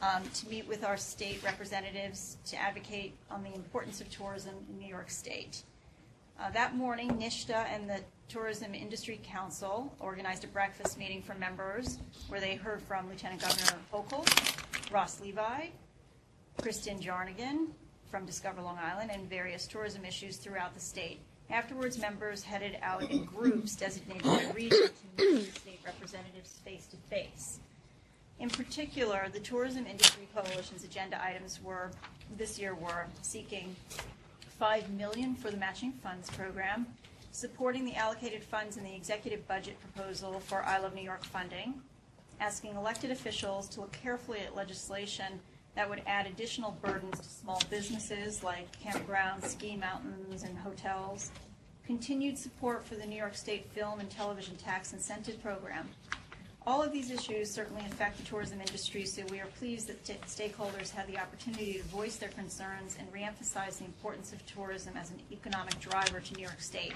to meet with our state representatives to advocate on the importance of tourism in New York State. That morning, NISHDA and the Tourism Industry Council organized a breakfast meeting for members where they heard from Lieutenant Governor Hochul, Ross Levi, Kristen Jarnigan from Discover Long Island, and various tourism issues throughout the state. Afterwards, members headed out in groups designated by region to meet with state representatives face-to-face. In particular, the Tourism Industry Coalition's agenda items this year were seeking $5 million for the matching funds program, supporting the allocated funds in the executive budget proposal for I Love New York funding, asking elected officials to look carefully at legislation that would add additional burdens to small businesses like campgrounds, ski mountains, and hotels, continued support for the New York State Film and Television Tax Incentive Program. All of these issues certainly affect the tourism industry, so we are pleased that stakeholders had the opportunity to voice their concerns and reemphasize the importance of tourism as an economic driver to New York State.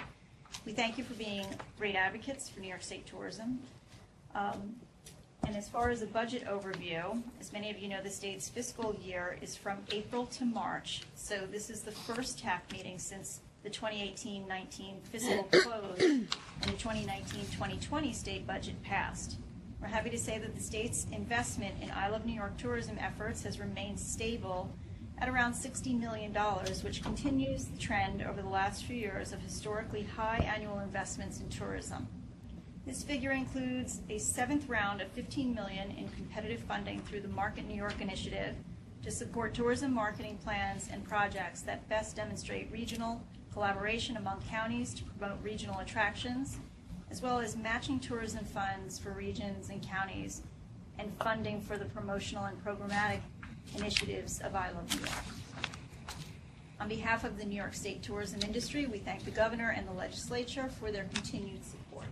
We thank you for being great advocates for New York State tourism. And as far as a budget overview, as many of you know, the state's fiscal year is from April to March. So this is the first TAC meeting since the 2018-19 fiscal close and the 2019-2020 state budget passed. We're happy to say that the state's investment in I Love New York tourism efforts has remained stable at around $60 million, which continues the trend over the last few years of historically high annual investments in tourism. This figure includes a seventh round of $15 million in competitive funding through the Market New York initiative to support tourism marketing plans and projects that best demonstrate regional collaboration among counties to promote regional attractions, as well as matching tourism funds for regions and counties and funding for the promotional and programmatic initiatives of I Love New York. On behalf of the New York State tourism industry, we thank the governor and the legislature for their continued support.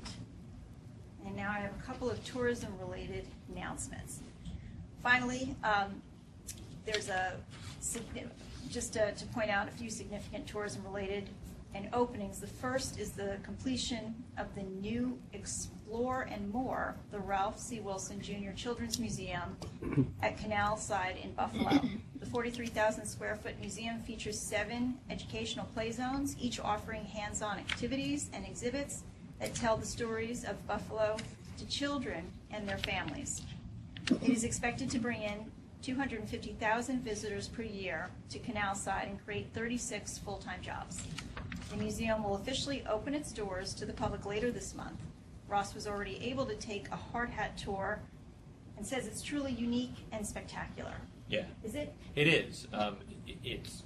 And now I have a couple of tourism-related announcements. Finally, there's to point out a few significant tourism-related and openings. The first is the completion of the new Explore and More, the Ralph C. Wilson Jr. Children's Museum at Canal Side in Buffalo. The 43,000 square foot museum features 7 educational play zones, each offering hands-on activities and exhibits that tell the stories of Buffalo to children and their families. It is expected to bring in 250,000 visitors per year to Canal Side and create 36 full-time jobs. The museum will officially open its doors to the public later this month. Ross was already able to take a hard hat tour and says it's truly unique and spectacular. Yeah. Is it? It is. It's,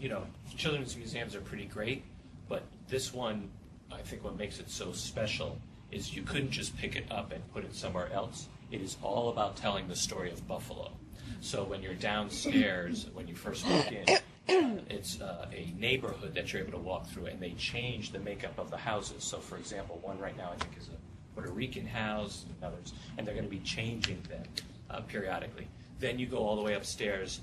children's museums are pretty great, but this one, I think what makes it so special is you couldn't just pick it up and put it somewhere else. It is all about telling the story of Buffalo. So when you're downstairs, when you first walk in, it's a neighborhood that you're able to walk through, and they change the makeup of the houses. So, for example, one right now I think is a Puerto Rican house, and others, and they're going to be changing them periodically. Then you go all the way upstairs,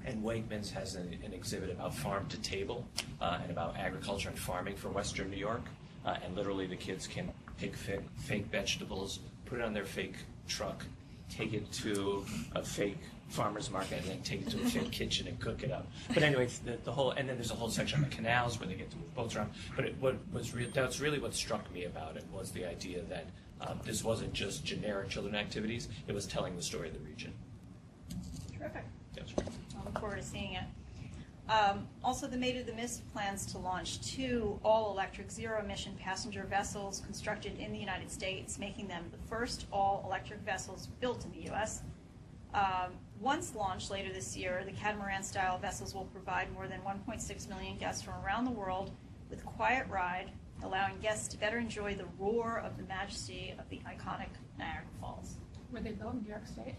and Wegmans has an exhibit about farm to table and about agriculture and farming for Western New York. And literally the kids can pick fake vegetables, put it on their fake truck, take it to a fake farmer's market, and then take it to a fake kitchen and cook it up. But anyway, the whole, and then there's a whole section on the canals where they get to move boats around. But that's really what struck me about it, was the idea that this wasn't just generic children activities, it was telling the story of the region. Terrific. That's right. I look forward to seeing it. Also, the Maid of the Mist plans to launch 2 all-electric zero-emission passenger vessels constructed in the United States, making them the first all-electric vessels built in the U.S. Once launched later this year, the catamaran-style vessels will provide more than 1.6 million guests from around the world with a quiet ride, allowing guests to better enjoy the roar of the majesty of the iconic Niagara Falls. Were they built in New York State?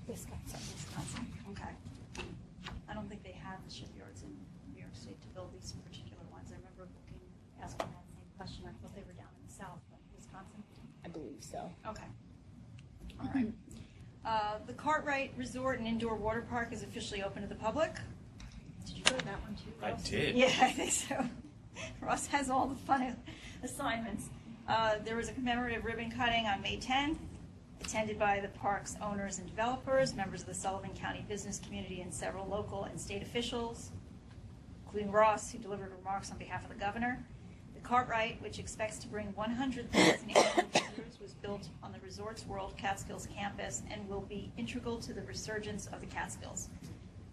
Wisconsin. Okay. I don't think they have the shipyards in New York State to build these particular ones. I remember asking that same question. I thought they were down in the south, but Wisconsin? I believe so. Okay. All right. The Cartwright Resort and Indoor Water Park is officially open to the public. Did you go to that one too, Ross? I did. Yeah, I think so. Ross has all the fun assignments. There was a commemorative ribbon cutting on May 10th. A attended by the park's owners and developers, members of the Sullivan County business community, and several local and state officials, including Ross, who delivered remarks on behalf of the governor. The Cartwright, which expects to bring 100,000 annual visitors, was built on the Resorts World Catskills campus and will be integral to the resurgence of the Catskills.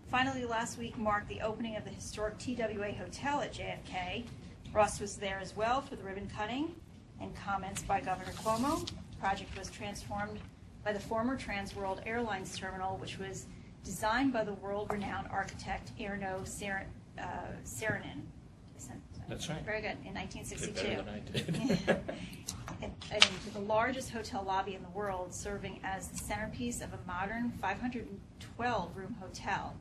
Finally, last week marked the opening of the historic TWA Hotel at JFK. Ross was there as well for the ribbon cutting and comments by Governor Cuomo. The project was transformed by the former Trans World Airlines terminal, which was designed by the world-renowned architect Erno Saarinen. That's right. Very good, in 1962. Did better than I did. And the largest hotel lobby in the world, serving as the centerpiece of a modern 512-room hotel.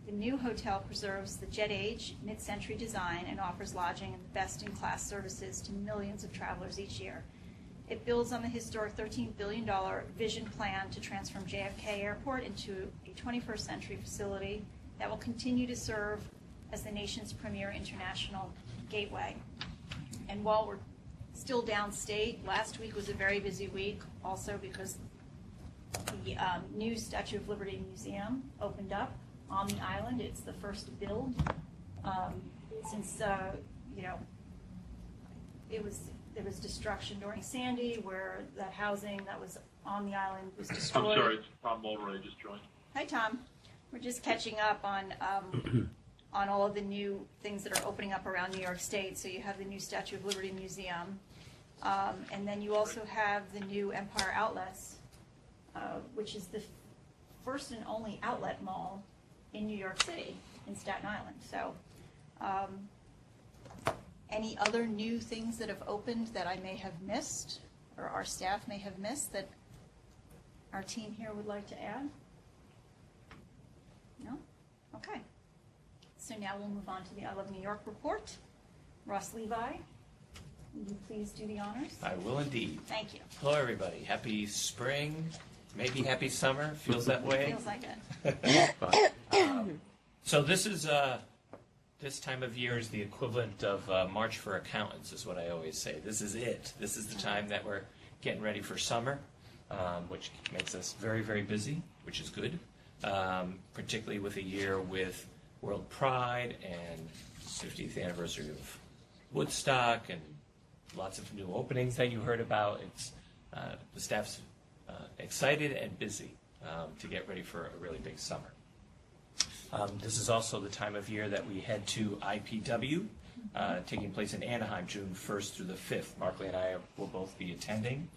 The new hotel preserves the jet age, mid-century design and offers lodging and best-in-class services to millions of travelers each year. It builds on the historic $13 billion vision plan to transform JFK Airport into a 21st century facility that will continue to serve as the nation's premier international gateway. And while we're still downstate, last week was a very busy week, also because the new Statue of Liberty Museum opened up on the island. It's the first to build since there was destruction during Sandy, where that housing that was on the island was destroyed. I'm sorry, it's Tom Mulroy just joined. Hi, Tom. We're just catching up on all of the new things that are opening up around New York State. So you have the new Statue of Liberty Museum, and then you also have the new Empire Outlets, which is the first and only outlet mall in New York City, in Staten Island. So any other new things that have opened that I may have missed, or our staff may have missed, that our team here would like to add? No? Okay. So now we'll move on to the I Love New York report. Ross Levi, will you please do the honors? I will indeed. Thank you. Hello, everybody. Happy spring, maybe happy summer. Feels that way. Feels like it. So this is this time of year is the equivalent of March for accountants, is what I always say. This is it. This is the time that we're getting ready for summer, which makes us very, very busy, which is good, particularly with a year with World Pride and 50th anniversary of Woodstock and lots of new openings that you heard about. It's the staff's excited and busy to get ready for a really big summer. This is also the time of year that we head to IPW, taking place in Anaheim, June 1st through the 5th. Markley and I will both be attending,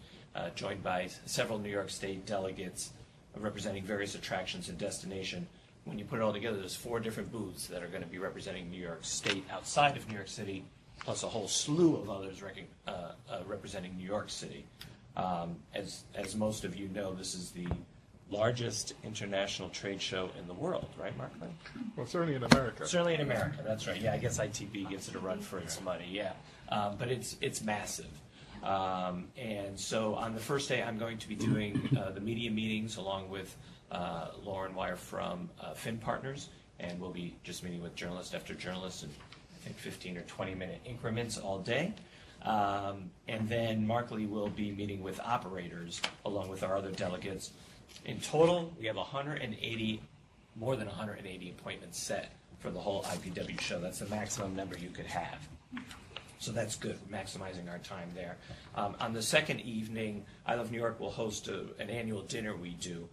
joined by several New York State delegates representing various attractions and destination. When you put it all together, there's 4 different booths that are going to be representing New York State outside of New York City, plus a whole slew of others representing New York City. As most of you know, this is the largest international trade show in the world, right, Markley? Well, certainly in America. Certainly in America, that's right. Yeah, I guess ITB gets it a run for its money, yeah. But it's massive. And so on the first day, I'm going to be doing the media meetings along with Lauren Wire from Finn Partners, and we'll be just meeting with journalist after journalist in, I think, 15 or 20-minute increments all day. And then Markley will be meeting with operators along with our other delegates. In total, we have more than 180 appointments set for the whole IPW show. That's the maximum number you could have. So that's good. We're maximizing our time there. On the second evening, I Love New York will host an annual dinner we do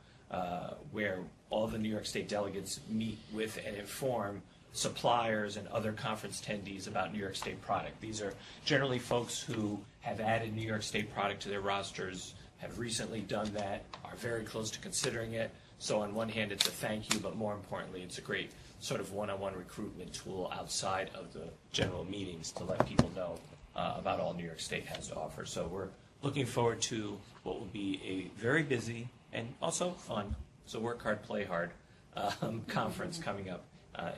where all the New York State delegates meet with and inform suppliers and other conference attendees about New York State product. These are generally folks who have added New York State product to their rosters, have recently done that, are very close to considering it. So on one hand, it's a thank you, but more importantly, it's a great sort of one-on-one recruitment tool outside of the general meetings to let people know about all New York State has to offer. So we're looking forward to what will be a very busy and also fun, so work hard, play hard, conference coming up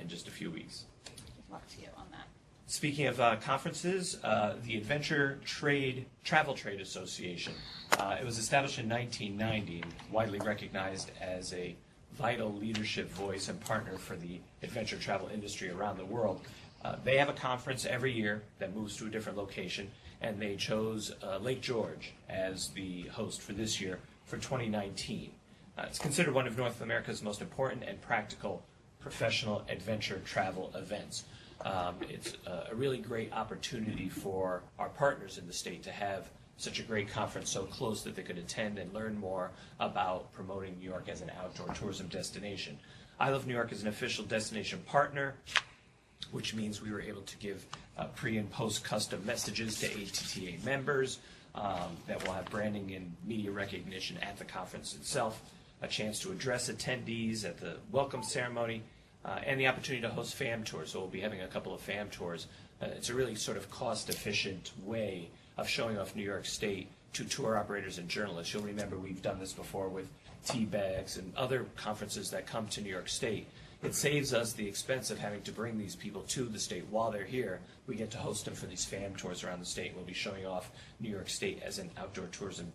in just a few weeks. Good luck to you on that. Speaking of conferences, the Adventure Travel Trade Association, it was established in 1990 and widely recognized as a vital leadership voice and partner for the adventure travel industry around the world. They have a conference every year that moves to a different location, and they chose Lake George as the host for this year for 2019. It's considered one of North America's most important and practical professional adventure travel events. It's a really great opportunity for our partners in the state to have such a great conference so close that they could attend and learn more about promoting New York as an outdoor tourism destination. I Love New York is an official destination partner, which means we were able to give pre- and post-custom messages to ATTA members that will have branding and media recognition at the conference itself, a chance to address attendees at the welcome ceremony, and the opportunity to host FAM tours. So we'll be having a couple of FAM tours. It's a really sort of cost-efficient way of showing off New York State to tour operators and journalists. You'll remember we've done this before with T-Bags and other conferences that come to New York State. It saves us the expense of having to bring these people to the state while they're here. We get to host them for these FAM tours around the state. We'll be showing off New York State as an outdoor tourism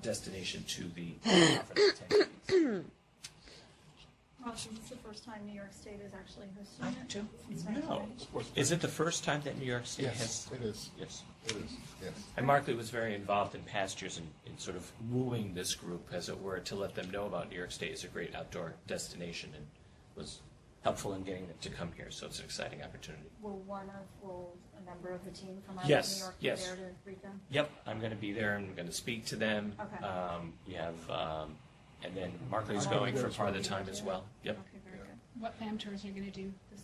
destination to the conference attendees. Ross, is this the first time New York State is actually hosting it? Since No. 1992? Is it the first time that New York State Yes, has? it is. Yes. It is, yes. And Markley was very involved in past years in sort of wooing this group, as it were, to let them know about New York State as a great outdoor destination, and was helpful in getting them to come here. So it's an exciting opportunity. Will a member of the team from out Yes, of New York yes. be there to greet them? Yep, I'm going to be there. I'm going to speak to them. Okay. We have, and then Markley's going for part of the time as well. Yep. Okay, very good. What FAM tours are you going to do this?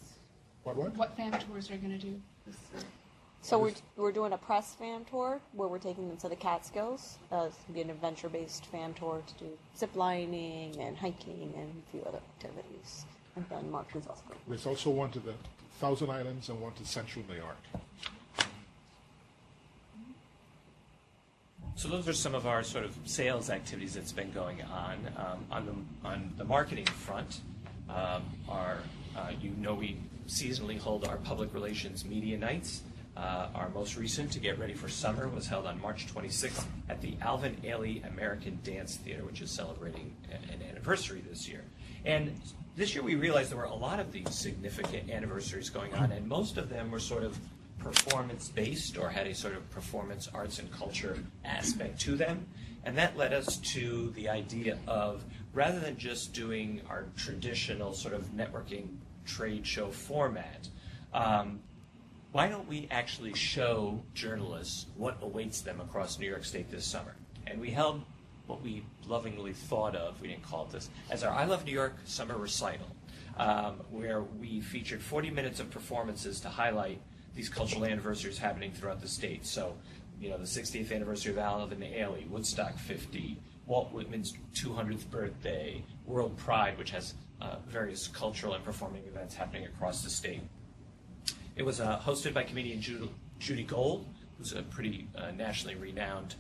What? What FAM tours are you going to do this? So we're doing a press fan tour where we're taking them to the Catskills. It's going to be an adventure-based fan tour to do zip lining and hiking and a few other activities. And then Mark is also going. There's also one to the Thousand Islands and one to Central New York. So those are some of our sort of sales activities that's been going on the marketing front. We seasonally hold our public relations media nights. Our most recent, to get ready for summer, was held on March 26th at the Alvin Ailey American Dance Theater, which is celebrating an anniversary this year. And this year we realized there were a lot of these significant anniversaries going on, and most of them were sort of performance-based or had a sort of performance arts and culture aspect to them. And that led us to the idea of, rather than just doing our traditional sort of networking trade show format, why don't we actually show journalists what awaits them across New York State this summer? And we held what we lovingly thought of, we didn't call it this, as our I Love New York Summer Recital, where we featured 40 minutes of performances to highlight these cultural anniversaries happening throughout the state. So, the 60th anniversary of Alvin Ailey, Woodstock 50, Walt Whitman's 200th birthday, World Pride, which has various cultural and performing events happening across the state. It was hosted by comedian Judy Gold, who's a pretty nationally renowned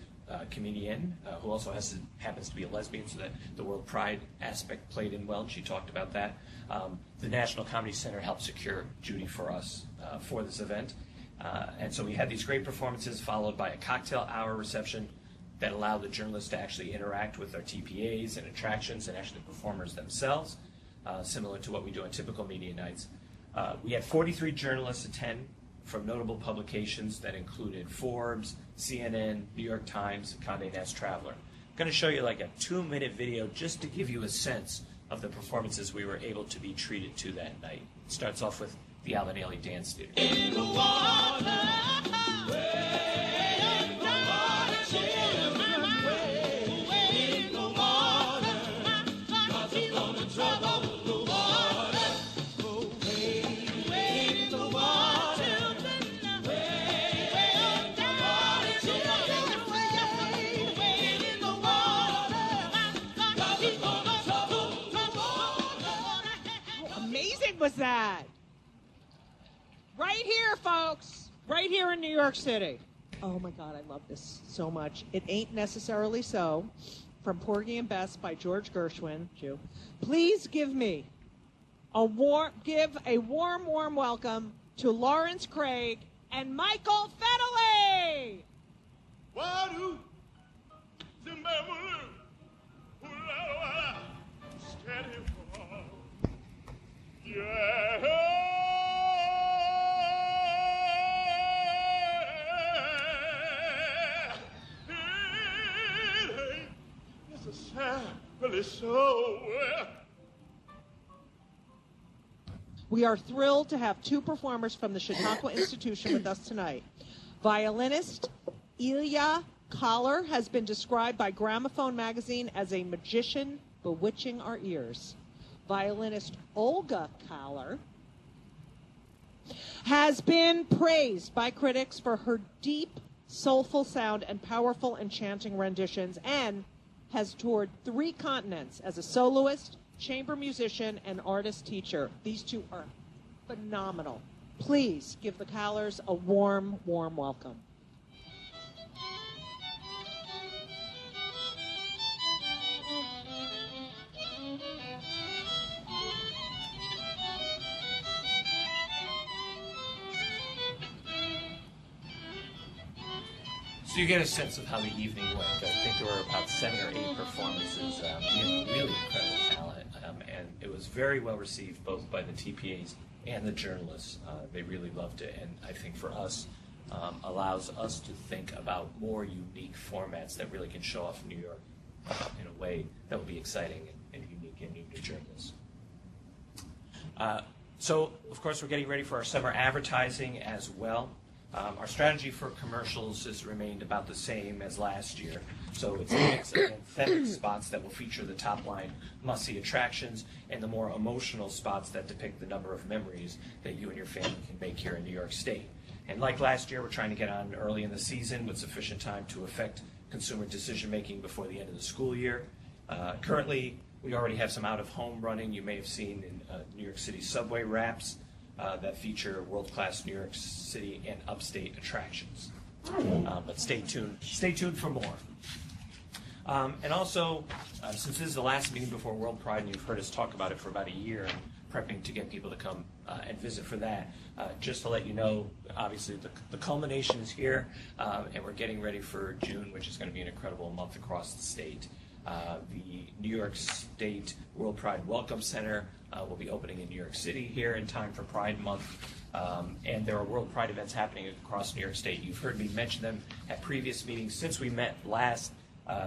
comedian who also happens to be a lesbian, so that the World Pride aspect played in well, and she talked about that. The National Comedy Center helped secure Judy for us for this event. And so we had these great performances followed by a cocktail hour reception that allowed the journalists to actually interact with our TPAs and attractions and actually performers themselves, similar to what we do on typical media nights. We had 43 journalists attend from notable publications that included Forbes, CNN, New York Times, Condé Nast Traveler. I'm going to show you like a 2-minute video just to give you a sense of the performances we were able to be treated to that night. It starts off with the Alvin Ailey Dance Theater. In the water, was that? Right here, folks. Right here in New York City. Oh, my God, I love this so much. It Ain't Necessarily So, from Porgy and Bess by George Gershwin. Jew. Please give a warm welcome to Lawrence Craig and Michael Fennelly. really so. We are thrilled to have two performers from the Chautauqua Institution with us tonight. Violinist Ilya Koller has been described by Gramophone magazine as a magician bewitching our ears. Violinist Olga Koller has been praised by critics for her deep, soulful sound and powerful, enchanting renditions, and has toured 3 continents as a soloist, chamber musician, and artist teacher. These two are phenomenal. Please give the Kollers a warm, warm welcome. So you get a sense of how the evening went. I think there were about 7 or 8 performances. We had really incredible talent, and it was very well received both by the TPAs and the journalists. They really loved it, and I think for us, allows us to think about more unique formats that really can show off New York in a way that will be exciting and unique and new to journalists. So, of course, we're getting ready for our summer advertising as well. Our strategy for commercials has remained about the same as last year. So it's a mix of authentic spots that will feature the top-line must-see attractions and the more emotional spots that depict the number of memories that you and your family can make here in New York State. And like last year, we're trying to get on early in the season with sufficient time to affect consumer decision-making before the end of the school year. Currently, we already have some out-of-home running. You may have seen in New York City subway wraps that feature world-class New York City and upstate attractions. But stay tuned for more. And also, since this is the last meeting before World Pride, and you've heard us talk about it for about a year, and prepping to get people to come and visit for that, just to let you know, obviously the culmination is here, and we're getting ready for June, which is going to be an incredible month across the state. The New York State World Pride Welcome Center will be opening in New York City here in time for Pride Month. And there are World Pride events happening across New York State. You've heard me mention them at previous meetings. Since we met last,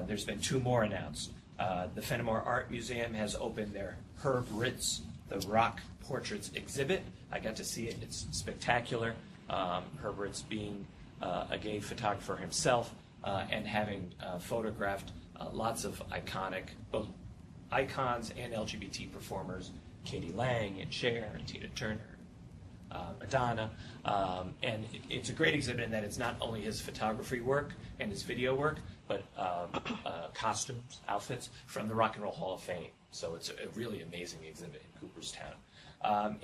there's been 2 more announced. The Fenimore Art Museum has opened their Herb Ritz, the Rock Portraits exhibit. I got to see it. It's spectacular. Herb Ritz being a gay photographer himself and having photographed lots of iconic, both icons and LGBT performers, Katie Lang and Cher and Tina Turner, Madonna, and it's a great exhibit in that it's not only his photography work and his video work, but costumes, outfits from the Rock and Roll Hall of Fame. So it's a really amazing exhibit in Cooperstown.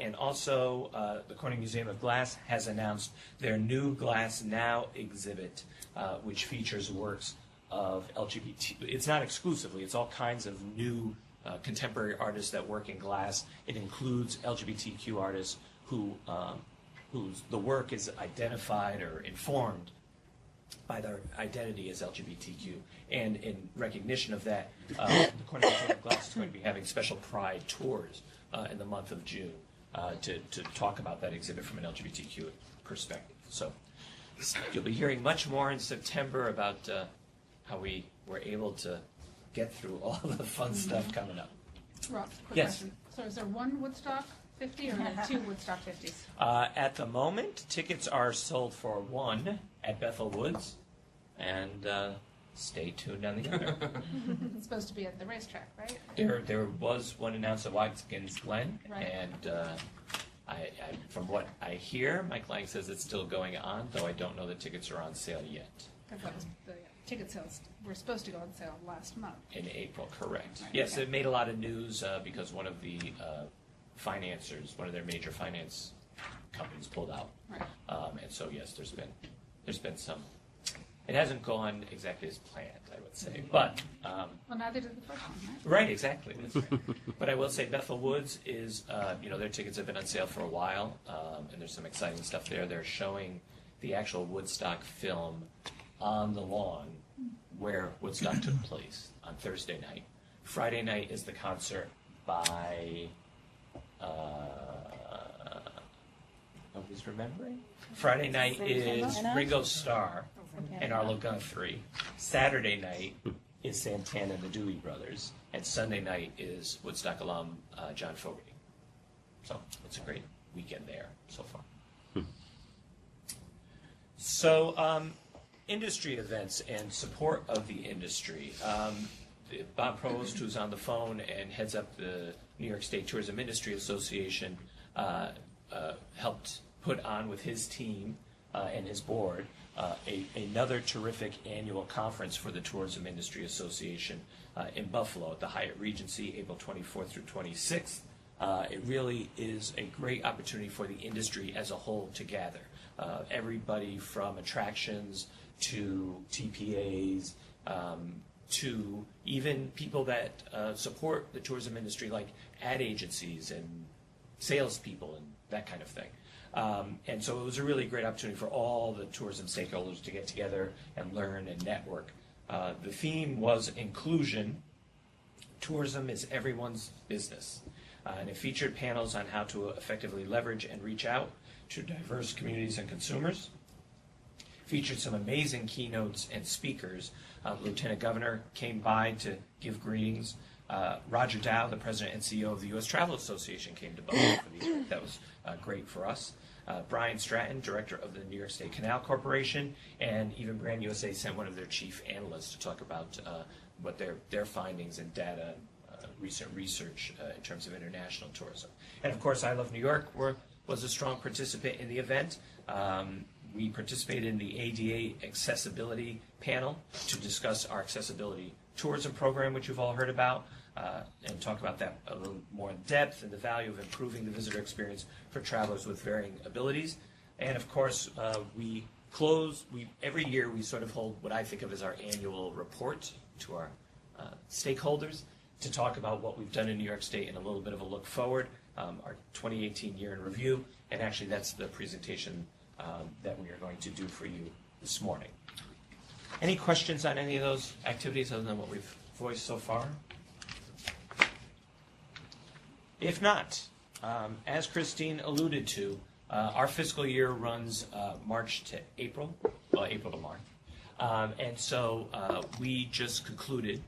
And also, the Corning Museum of Glass has announced their new Glass Now exhibit, which features works of LGBT. It's not exclusively, it's all kinds of new contemporary artists that work in glass. It includes LGBTQ artists whose the work is identified or informed by their identity as LGBTQ. And in recognition of that, the Corning Museum of Glass is going to be having special Pride tours in the month of June to talk about that exhibit from an LGBTQ perspective. So you'll be hearing much more in September about how we were able to get through all the fun stuff coming up. Rob, quick Yes. question. So is there one Woodstock 50 or 2 Woodstock 50s? At the moment, tickets are sold for 1 at Bethel Woods, and stay tuned on the other. It's supposed to be at the racetrack, right? There was one announced at Watkins Glen, Right. and I, from what I hear, Mike Lang says it's still going on, though I don't know that tickets are on sale yet. Because that was the ticket sales were supposed to go on sale last month. In April, correct. Right, Yes, okay. it made a lot of news because one of the financiers, one of their major finance companies pulled out. Right. And so, yes, there's been some. It hasn't gone exactly as planned, I would say. But Well, neither did the first one, right? right, exactly. That's right. But I will say Bethel Woods is, their tickets have been on sale for a while, and there's some exciting stuff there. They're showing the actual Woodstock film on the lawn where Woodstock took place on Thursday night. Friday night is the concert by, nobody's remembering? Friday night is Ringo Starr and Arlo Guthrie. Saturday night is Santana and the Dewey Brothers. and Sunday night is Woodstock alum John Fogerty. So it's a great weekend there so far. So industry events and support of the industry. Bob Provost, who's on the phone and heads up the New York State Tourism Industry Association, helped put on with his team and his board another terrific annual conference for the Tourism Industry Association in Buffalo at the Hyatt Regency, April 24th through 26th. It really is a great opportunity for the industry as a whole to gather. Everybody from attractions to TPAs to even people that support the tourism industry, like ad agencies and salespeople and that kind of thing. And so it was a really great opportunity for all the tourism stakeholders to get together and learn and network. The theme was inclusion. Tourism is everyone's business. And it featured panels on how to effectively leverage and reach out to diverse communities and consumers. Featured some amazing keynotes and speakers. Lieutenant Governor came by to give greetings. Roger Dow, the President and CEO of the U.S. Travel Association, came to Buffalo for the event. That was great for us. Brian Stratton, Director of the New York State Canal Corporation, and even Brand USA sent one of their chief analysts to talk about what their findings and data, recent research in terms of international tourism. And of course, I Love New York was a strong participant in the event. We participated in the ADA Accessibility Panel to discuss our accessibility tourism program, which you've all heard about, and talk about that a little more in depth and the value of improving the visitor experience for travelers with varying abilities. And of course, every year we sort of hold what I think of as our annual report to our stakeholders to talk about what we've done in New York State and a little bit of a look forward, our 2018 year in review, and actually that's the presentation that we are going to do for you this morning. Any questions on any of those activities other than what we've voiced so far? If not, as Christine alluded to, our fiscal year runs March to April, well, April to March. And so we just concluded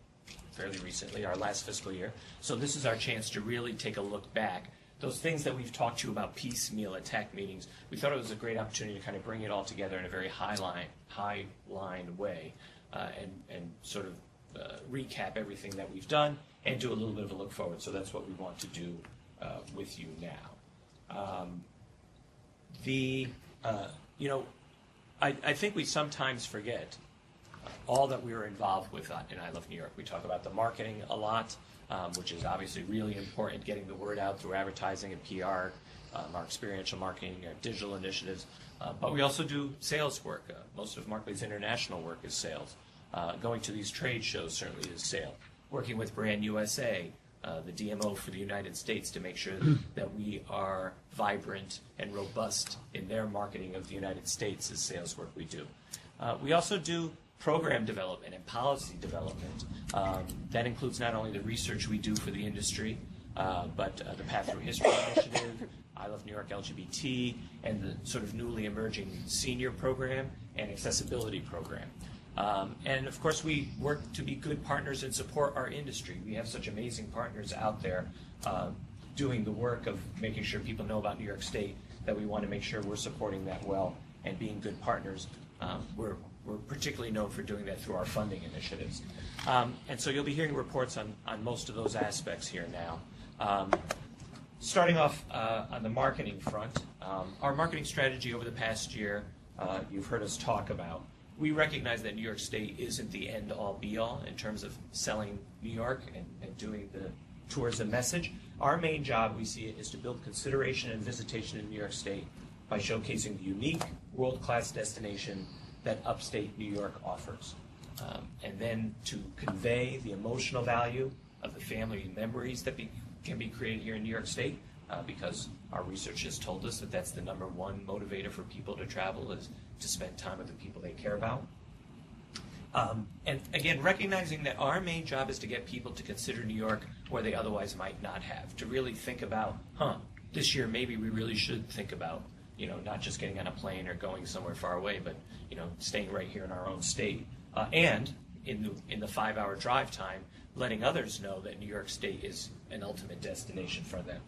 fairly recently our last fiscal year. So this is our chance to really take a look back. Those things that we've talked to you about piecemeal at TAC meetings, we thought it was a great opportunity to kind of bring it all together in a very high line way and sort of recap everything that we've done and do a little bit of a look forward. So that's what we want to do with you now. I think we sometimes forget all that we were involved with in I Love New York. We talk about the marketing a lot, which is obviously really important, getting the word out through advertising and PR, our experiential marketing, our digital initiatives. But we also do sales work. Most of Markley's international work is sales. Going to these trade shows certainly is sales. Working with Brand USA, the DMO for the United States, to make sure that we are vibrant and robust in their marketing of the United States is sales work we do. We also do program development and policy development. That includes not only the research we do for the industry, but the Path Through History Initiative, I Love New York LGBT, and the sort of newly emerging senior program and accessibility program. And of course, we work to be good partners and support our industry. We have such amazing partners out there doing the work of making sure people know about New York State that we want to make sure we're supporting that well and being good partners. We're particularly known for doing that through our funding initiatives. And so you'll be hearing reports on most of those aspects here now. Starting off on the marketing front, our marketing strategy over the past year, you've heard us talk about. We recognize that New York State isn't the end-all, be-all in terms of selling New York and doing the tourism message. Our main job, we see it, is to build consideration and visitation in New York State by showcasing the unique world-class destination that upstate New York offers. And then to convey the emotional value of the family memories that can be created here in New York State, because our research has told us that that's the #1 motivator for people to travel, is to spend time with the people they care about. And again, recognizing that our main job is to get people to consider New York where they otherwise might not have, to really think about, this year maybe we really should think about, not just getting on a plane or going somewhere far away, but, staying right here in our own state. And in the 5-hour drive time, letting others know that New York State is an ultimate destination for them.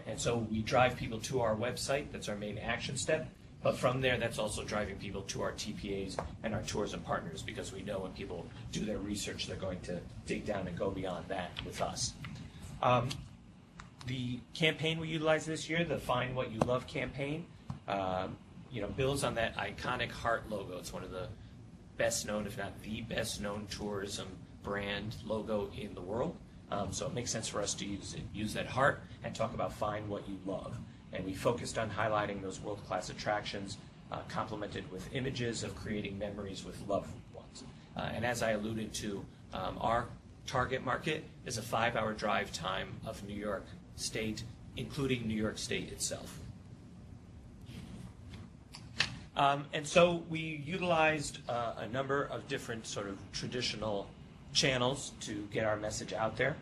And so we drive people to our website. That's our main action step. But from there, that's also driving people to our TPAs and our tourism partners, because we know when people do their research, they're going to dig down and go beyond that with us. The campaign we utilized this year, the Find What You Love campaign, builds on that iconic heart logo. It's one of the best known, if not the best known tourism brand logo in the world. So it makes sense for us to use that heart and talk about Find What You Love. And we focused on highlighting those world-class attractions, complemented with images of creating memories with loved ones. And as I alluded to, our target market is a 5-hour drive time of New York State, including New York State itself. And so we utilized a number of different sort of traditional channels to get our message out there.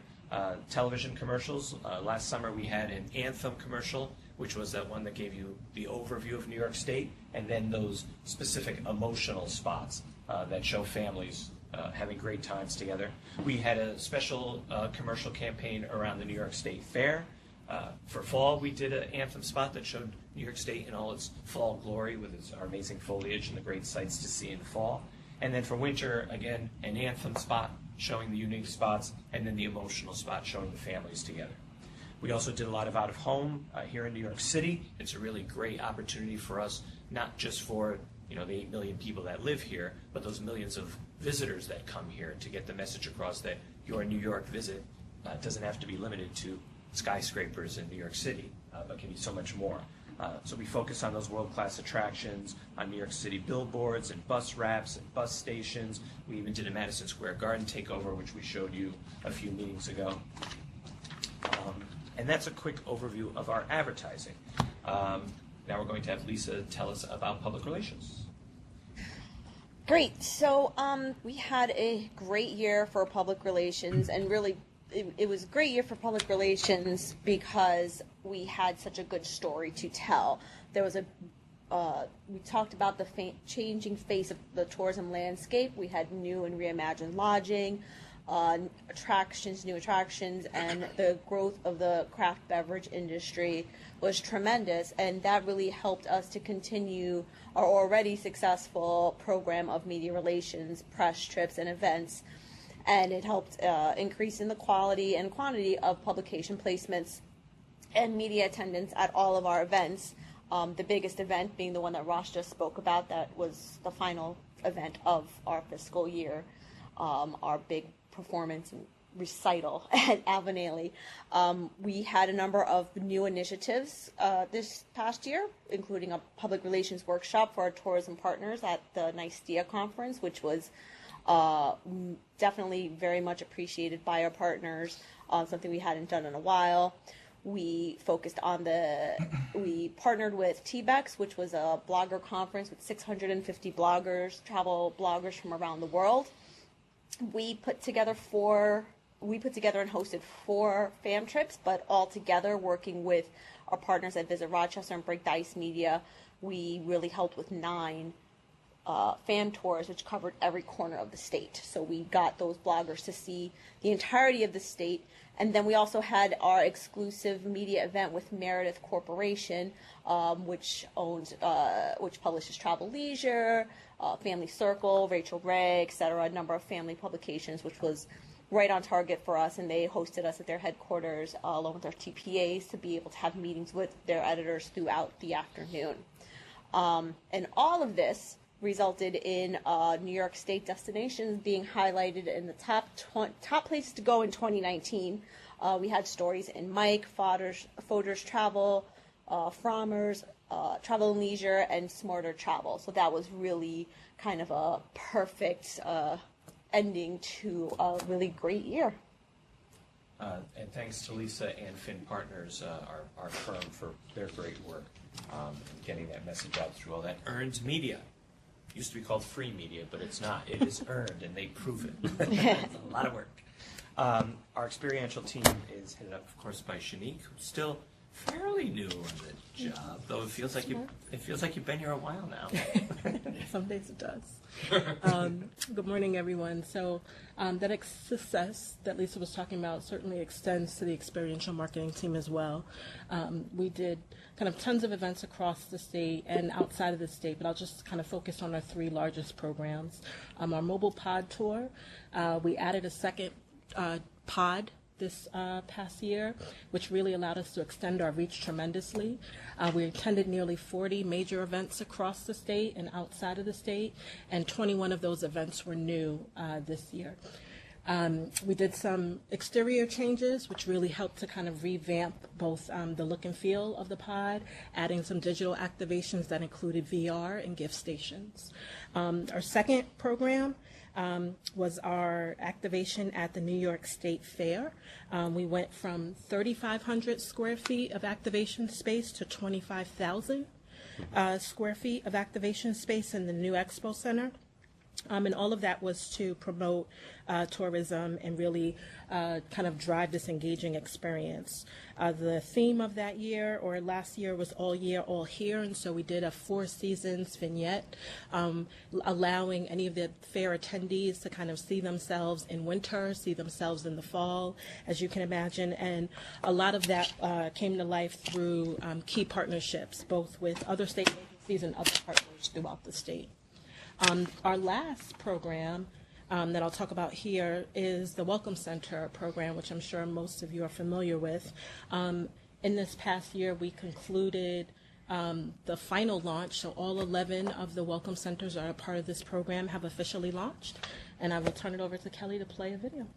Television commercials. Last summer we had an anthem commercial, which was that one that gave you the overview of New York State, and then those specific emotional spots that show families having great times together. We had a special commercial campaign around the New York State Fair. For fall, we did an anthem spot that showed New York State in all its fall glory with our amazing foliage and the great sights to see in fall. And then for winter, again, an anthem spot showing the unique spots, and then the emotional spot showing the families together. We also did a lot of out-of-home here in New York City. It's a really great opportunity for us, not just for the 8 million people that live here, but those millions of visitors that come here, to get the message across that your New York visit doesn't have to be limited to skyscrapers in New York City, but can be so much more. So we focus on those world-class attractions, on New York City billboards and bus wraps and bus stations. We even did a Madison Square Garden takeover, which we showed you a few meetings ago. And that's a quick overview of our advertising. Now we're going to have Lisa tell us about public relations. Great. So we had a great year for public relations, and really it was a great year for public relations because we had such a good story to tell. There was we talked about the changing face of the tourism landscape. We had new and reimagined lodging, new attractions, and the growth of the craft beverage industry was tremendous, and that really helped us to continue our already successful program of media relations, press trips, and events. And it helped increase in the quality and quantity of publication placements and media attendance at all of our events. The biggest event being the one that Ross just spoke about, that was the final event of our fiscal year, our big performance and recital at Avenali. We had a number of new initiatives this past year, including a public relations workshop for our tourism partners at the NICEDIA conference, which was definitely very much appreciated by our partners, something we hadn't done in a while. We focused on we partnered with TBEX, which was a blogger conference with 650 bloggers, travel bloggers from around the world. We put together and hosted 4 fam trips, but all together, working with our partners at Visit Rochester and Break the Ice Media, we really helped with 9 fan tours, which covered every corner of the state. So we got those bloggers to see the entirety of the state. And then we also had our exclusive media event with Meredith Corporation, which publishes Travel Leisure, Family Circle, Rachel Ray, etc., a number of family publications, which was right on target for us. And they hosted us at their headquarters along with our TPAs to be able to have meetings with their editors throughout the afternoon. And all of this resulted in New York State destinations being highlighted in the top places to go in 2019. We had stories in Mike, Fodor's Travel, Frommer's Travel and Leisure, and Smarter Travel. So that was really kind of a perfect ending to a really great year. And thanks to Lisa and Finn Partners, our firm, for their great work in getting that message out through all that earned media. Used to be called free media, but it's not. It is earned, and they prove it. It's a lot of work. Our experiential team is headed up, of course, by Shanique, who's still fairly new on the job, though it feels like you've been here a while now. Some days it does. Good morning, everyone. So that success that Lisa was talking about certainly extends to the experiential marketing team as well. We did kind of tons of events across the state and outside of the state, but I'll just kind of focus on our three largest programs. Our mobile pod tour, we added a second pod this past year, which really allowed us to extend our reach tremendously. We attended nearly 40 major events across the state and outside of the state, and 21 of those events were new this year. We did some exterior changes, which really helped to kind of revamp both the look and feel of the pod, adding some digital activations that included VR and gift stations. Our second program was our activation at the New York State Fair. We went from 3,500 square feet of activation space to 25,000 square feet of activation space in the new Expo Center. And all of that was to promote tourism and really kind of drive this engaging experience. The theme of that year or last year was All Year, All Here, and so we did a 4 seasons vignette allowing any of the fair attendees to kind of see themselves in winter, see themselves in the fall, as you can imagine, and a lot of that came to life through key partnerships, both with other state agencies and other partners throughout the state. Our last program that I'll talk about here is the Welcome Center program, which I'm sure most of you are familiar with. In this past year, we concluded the final launch, so all 11 of the Welcome Centers that are a part of this program have officially launched, and I will turn it over to Kelly to play a video.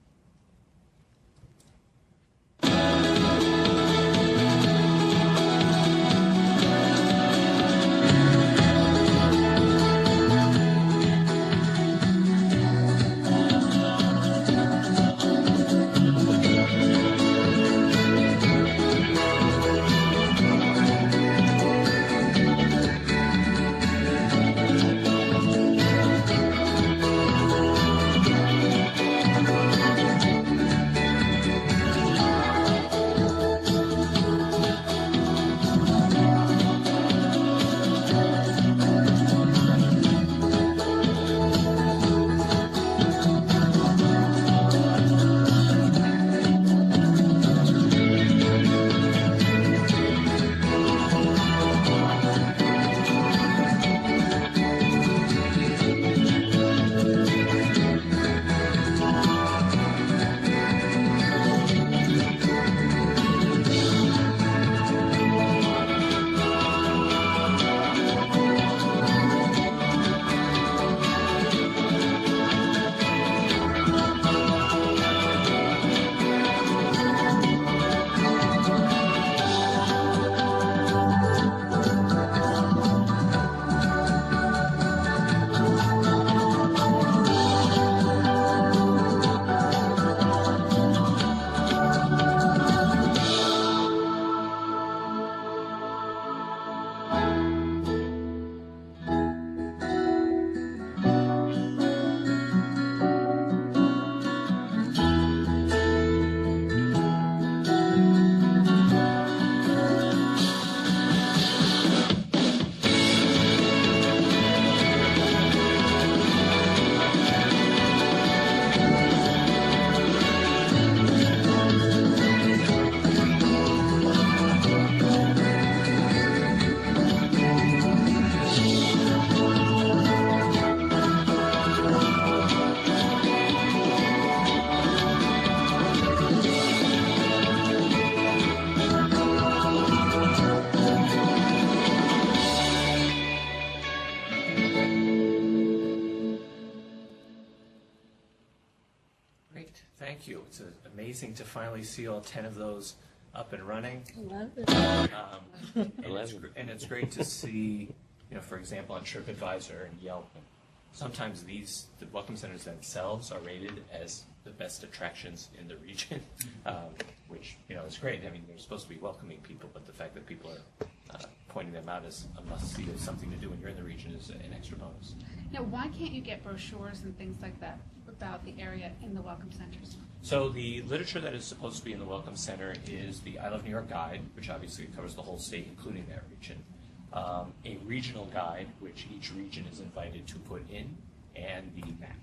Thank you. It's amazing to finally see all 10 of those up and running. Love it. And it's great to see, for example, on TripAdvisor and Yelp, sometimes the Welcome Centers themselves are rated as the best attractions in the region, which, is great. I mean, they're supposed to be welcoming people, but the fact that people are pointing them out as a must-see, as something to do when you're in the region is an extra bonus. Now, why can't you get brochures and things like that about the area in the Welcome Centers? So the literature that is supposed to be in the Welcome Center is the I Love New York guide, which obviously covers the whole state, including that region. A regional guide, which each region is invited to put in, and the map.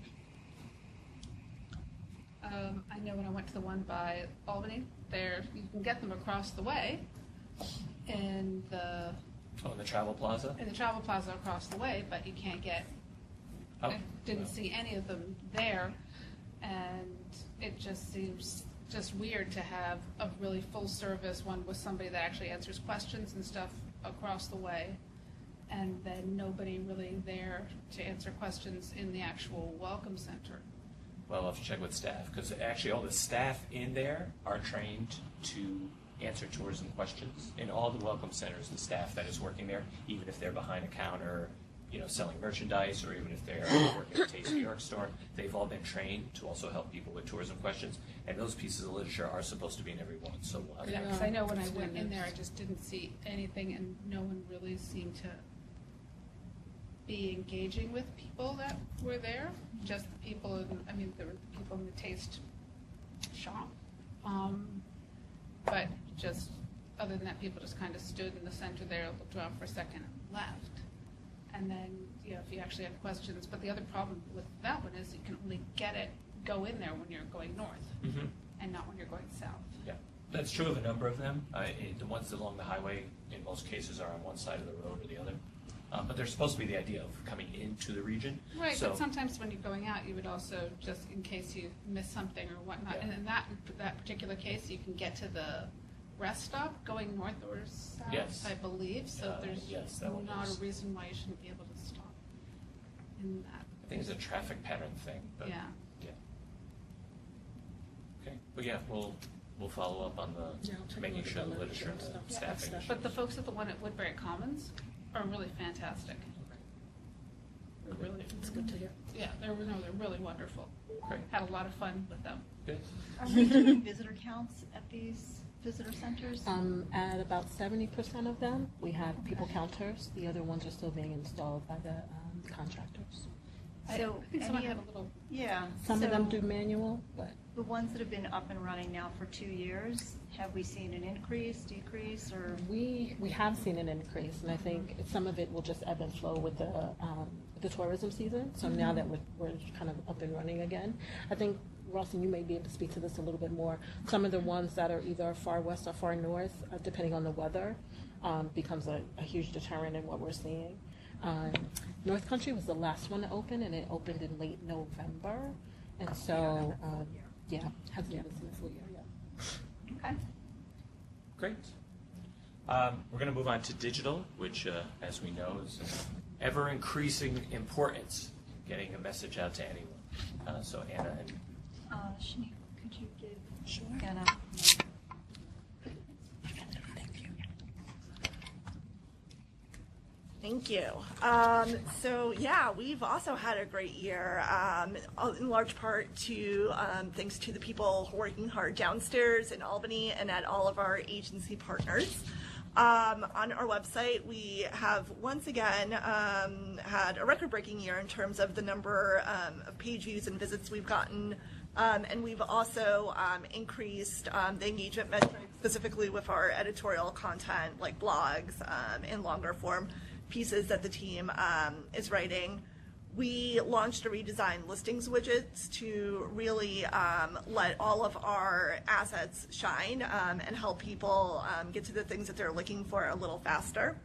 I know when I went to the one by Albany, there you can get them across the way in the Travel Plaza? travel plaza across the way, but you can't get. Oh, I didn't well. see any of them there, and it just seems just weird to have a really full service one with somebody that actually answers questions and stuff across the way, and then nobody really there to answer questions in the actual Welcome Center. Well, I'll have to check with staff, because actually all the staff in there are trained to answer tourism questions. In all the Welcome Centers, the staff that is working there, even if they're behind a counter, selling merchandise, or even if they're working at a Taste New York store, they've all been trained to also help people with tourism questions, and those pieces of literature are supposed to be in every one. So we'll have Yeah, to- because I know when I went in there, I just didn't see anything, and no one really seemed to be engaging with people that were there. Just the people, there were people in the taste shop. But just, other than that, people just kind of stood in the center there, looked around for a second, and left. And then, if you actually have questions. But the other problem with that one is you can only go in there when you're going north, and not when you're going south. Yeah, that's true of a number of them. The ones along the highway, in most cases, are on one side of the road or the other. But there's supposed to be the idea of coming into the region. Right, So, but sometimes when you're going out, you would also, just in case you miss something or whatnot, Yeah. and in that particular case, you can get to the rest stop going north or south, Yes. I believe, so there's yes, that one not is. a reason why you shouldn't be able to stop in that. I think it's a traffic pattern thing. But Yeah. Yeah. Okay, but yeah, we'll follow up on Yeah, I'll take a making look at sure the the literature and literature the and stuff. staffing. But the folks at the one at Woodbury Commons are really fantastic. They're really, It's good to hear. yeah, they're really wonderful. Great. Had a lot of fun with them. Good. Are we doing visitor counts at these visitor centers? At about 70% of them, we have people counters. The other ones are still being installed by the contractors. So I think someone any had of- a little, Yeah. Some of them so do manual, but The ones that have been up and running now for 2 years, have we seen an increase, decrease, or? we have seen an increase, and I think some of it will just ebb and flow with the tourism season. So now that we're kind of up and running again, I think, Rawson, you may be able to speak to this a little bit more. Some of the ones that are either far west or far north, depending on the weather, becomes a huge deterrent in what we're seeing. North Country was the last one to open, and it opened in late November. And so, hasn't been seen a full year yet. Okay. Great. We're going to move on to digital, which, as we know, is of ever-increasing importance, getting a message out to anyone. So Anna and Shani, could you give Anna? Thank you. We've also had a great year, in large part to thanks to the people working hard downstairs in Albany and at all of our agency partners. On our website, we have once again had a record-breaking year in terms of the number of page views and visits we've gotten. And we've also increased the engagement metrics, specifically with our editorial content, like blogs and longer form pieces that the team is writing. We launched a redesigned listings widgets to really let all of our assets shine and help people get to the things that they're looking for a little faster.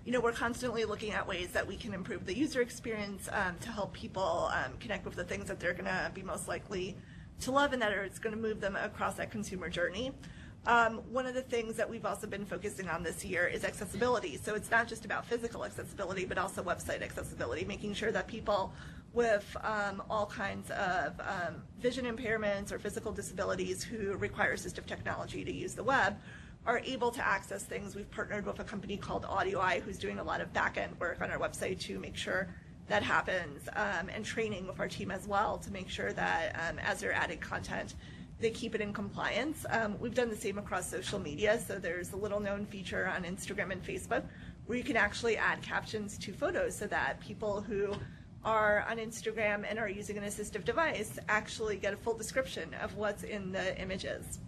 We're constantly looking at ways that we can improve the user experience to help people connect with the things that they're going to be most likely to love and that it's going to move them across that consumer journey. One of the things that we've also been focusing on this year is accessibility. So it's not just about physical accessibility, but also website accessibility, making sure that people with all kinds of vision impairments or physical disabilities who require assistive technology to use the web are able to access things. We've partnered with a company called AudioEye who's doing a lot of back-end work on our website to make sure that happens, and training with our team as well to make sure that as they're adding content, they keep it in compliance. We've done the same across social media, so there's a little known feature on Instagram and Facebook where you can actually add captions to photos so that people who are on Instagram and are using an assistive device actually get a full description of what's in the images.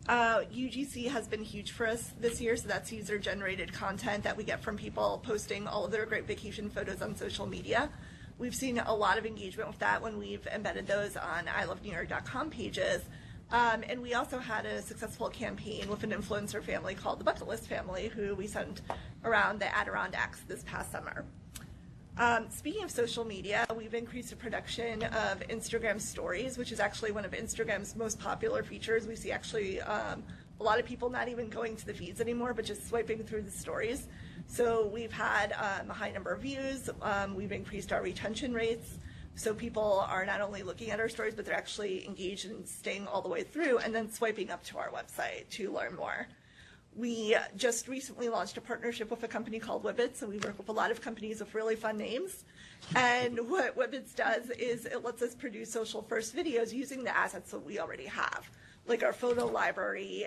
UGC has been huge for us this year, so that's user-generated content that we get from people posting all of their great vacation photos on social media. We've seen a lot of engagement with that when we've embedded those on ilovenewyork.com pages. And we also had a successful campaign with an influencer family called the Bucket List Family, who we sent around the Adirondacks this past summer. Speaking of social media, we've increased the production of Instagram stories, which is actually one of Instagram's most popular features. We see actually a lot of people not even going to the feeds anymore, but just swiping through the stories. So we've had a high number of views. We've increased our retention rates. So people are not only looking at our stories, but they're actually engaged and staying all the way through and then swiping up to our website to learn more. We just recently launched a partnership with a company called Wibbits, and we work with a lot of companies with really fun names. And what Wibbits does is it lets us produce social first videos using the assets that we already have, like our photo library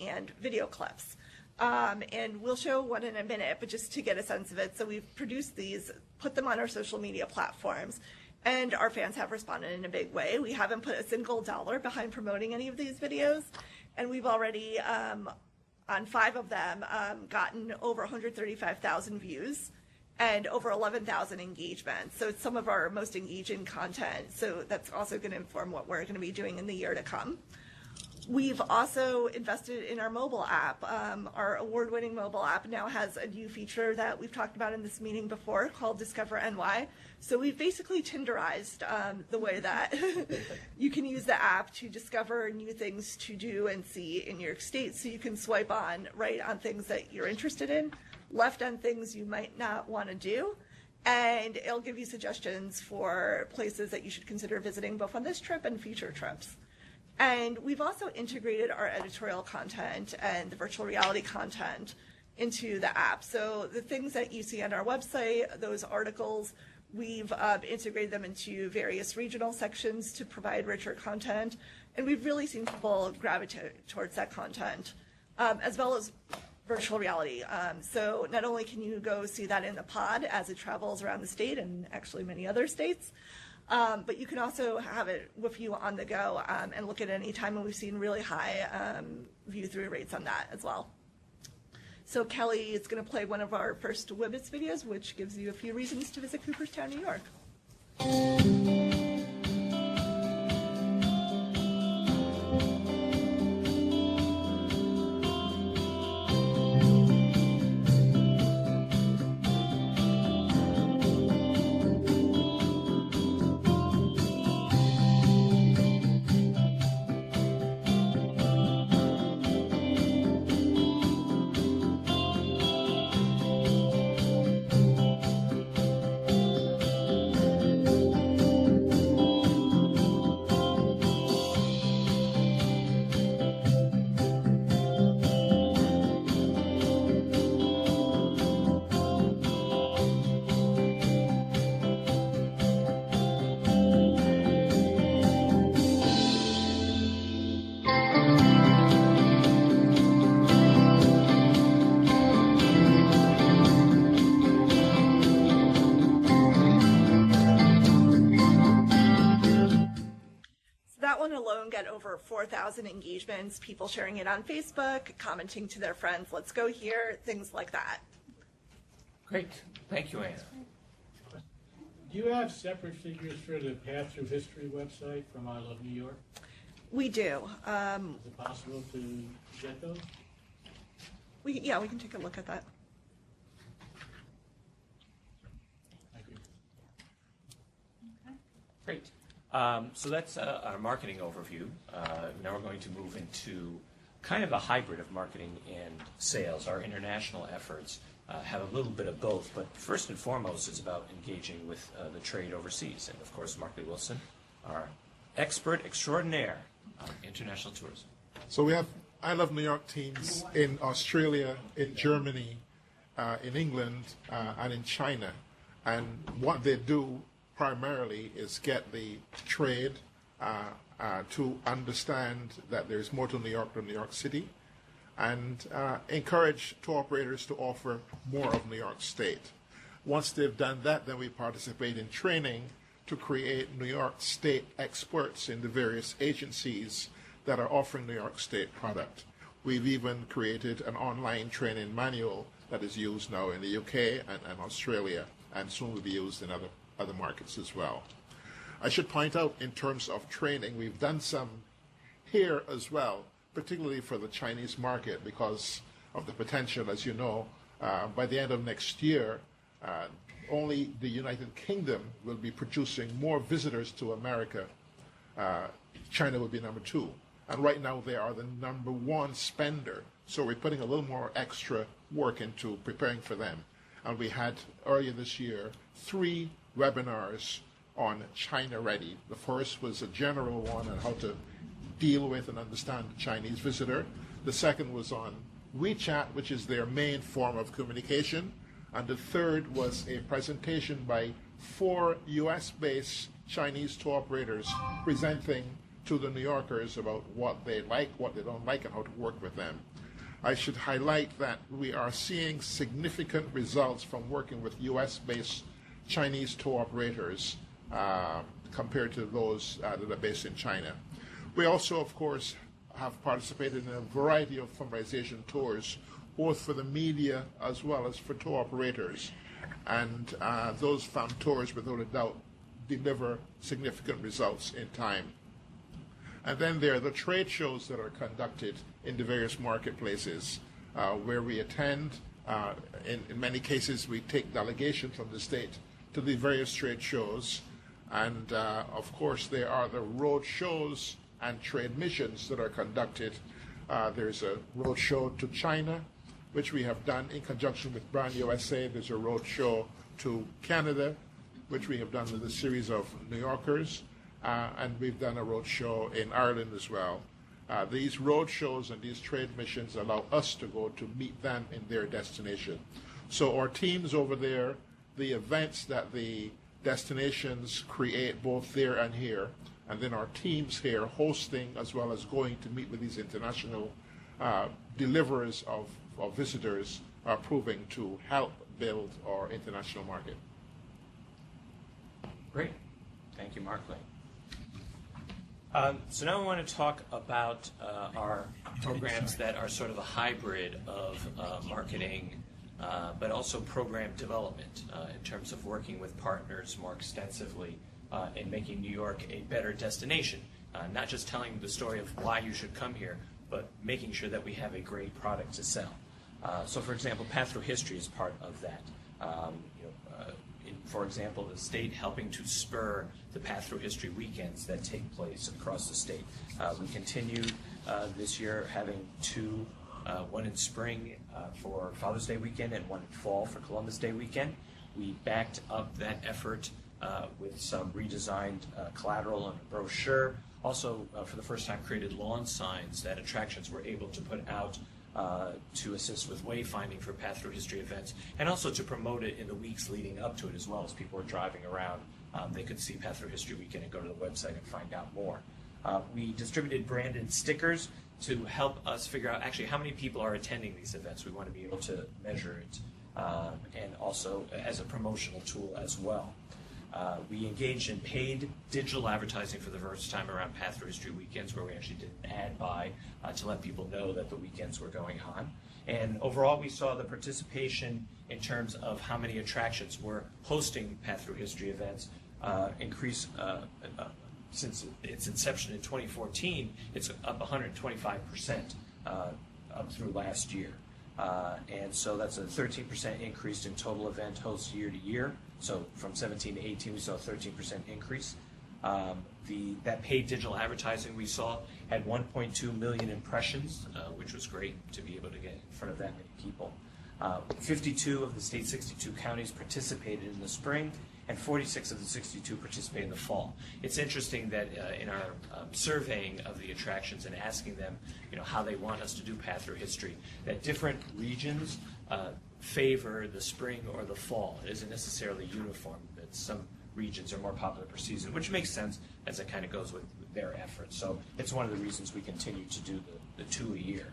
and video clips. And we'll show one in a minute, but just to get a sense of it. So we've produced these, put them on our social media platforms, and our fans have responded in a big way. We haven't put a single dollar behind promoting any of these videos, and we've already, on 5 of them, gotten over 135,000 views and over 11,000 engagements. So it's some of our most engaging content. So that's also going to inform what we're going to be doing in the year to come. We've also invested in our mobile app. Our award-winning mobile app now has a new feature that we've talked about in this meeting before called Discover NY. So we've basically Tinderized the way that you can use the app to discover new things to do and see in your state. So you can swipe right on things that you're interested in, left on things you might not want to do, and it'll give you suggestions for places that you should consider visiting both on this trip and future trips. And we've also integrated our editorial content and the virtual reality content into the app. So the things that you see on our website, those articles, we've integrated them into various regional sections to provide richer content. And we've really seen people gravitate towards that content, as well as virtual reality. So not only can you go see that in the pod as it travels around the state and actually many other states, but you can also have it with you on the go and look at it any time, and we've seen really high view-through rates on that as well. So Kelly is going to play one of our first Wibbits videos, which gives you a few reasons to visit Cooperstown, New York. Alone get over 4,000 engagements, people sharing it on Facebook, commenting to their friends, let's go here, things like that. Great. Thank you, Anna. Do you have separate figures for the Path Through History website from I Love New York? We do. Is it possible to get those? We can take a look at that. Thank you. Great. So that's our marketing overview. Now we're going to move into kind of a hybrid of marketing and sales. Our international efforts have a little bit of both, but first and foremost it's about engaging with the trade overseas. And of course, Mark Lee Wilson, our expert extraordinaire on international tourism. So we have I Love New York teams in Australia, in Germany, in England, and in China. And what they do primarily is get the trade to understand that there's more to New York than New York City, and encourage tour operators to offer more of New York State. Once they've done that, then we participate in training to create New York State experts in the various agencies that are offering New York State product. We've even created an online training manual that is used now in the UK and Australia, and soon will be used in other markets as well. I should point out, in terms of training, we've done some here as well, particularly for the Chinese market, because of the potential. As you know, by the end of next year, only the United Kingdom will be producing more visitors to America. China will be number 2. And right now they are the number 1 spender. So we're putting a little more extra work into preparing for them. And we had earlier this year 3 webinars on China Ready. The first was a general one on how to deal with and understand the Chinese visitor. The second was on WeChat, which is their main form of communication. And the third was a presentation by 4 US-based Chinese tour operators presenting to the New Yorkers about what they like, what they don't like, and how to work with them. I should highlight that we are seeing significant results from working with US-based Chinese tour operators compared to those that are based in China. We also, of course, have participated in a variety of fundraisation tours, both for the media as well as for tour operators. And those found tours, without a doubt, deliver significant results in time. And then there are the trade shows that are conducted in the various marketplaces where we attend. In many cases, we take delegations from the state to the various trade shows. And of course, there are the road shows and trade missions that are conducted. There's a road show to China, which we have done in conjunction with Brand USA. There's a road show to Canada, which we have done with a series of New Yorkers. And we've done a road show in Ireland as well. These road shows and these trade missions allow us to go to meet them in their destination. So our teams over there, the events that the destinations create both there and here, and then our teams here hosting as well as going to meet with these international deliverers of visitors are proving to help build our international market. Great. Thank you, Mark Lane. So now I want to talk about our programs that are sort of a hybrid of marketing, but also program development in terms of working with partners more extensively in making New York a better destination. Not just telling the story of why you should come here, but making sure that we have a great product to sell. So, for example, Path Through History is part of that. For example, the state helping to spur the Path Through History weekends that take place across the state. We continued this year having 2, one in spring for Father's Day weekend and one in fall for Columbus Day weekend. We backed up that effort with some redesigned collateral and a brochure. Also, for the first time, created lawn signs that attractions were able to put out to assist with wayfinding for Path Through History events, and also to promote it in the weeks leading up to it as well. As people were driving around, they could see Path Through History Weekend and go to the website and find out more. We distributed branded stickers to help us figure out actually how many people are attending these events. We want to be able to measure it, and also as a promotional tool as well. We engaged in paid digital advertising for the first time around Path Through History weekends, where we actually did an ad buy to let people know that the weekends were going on. And overall, we saw the participation in terms of how many attractions were hosting Path Through History events increase since its inception in 2014. It's up 125% up through last year. And so that's a 13% increase in total event hosts year to year. So from 17 to 18, we saw a 13% increase. That paid digital advertising we saw had 1.2 million impressions, which was great to be able to get in front of that many people. 52 of the state's 62 counties participated in the spring, and 46 of the 62 participated in the fall. It's interesting that in our surveying of the attractions and asking them, how they want us to do Path Through History, that different regions favor the spring or the fall. It isn't necessarily uniform, that some regions are more popular per season, which makes sense as it kind of goes with their efforts. So it's one of the reasons we continue to do the 2 a year.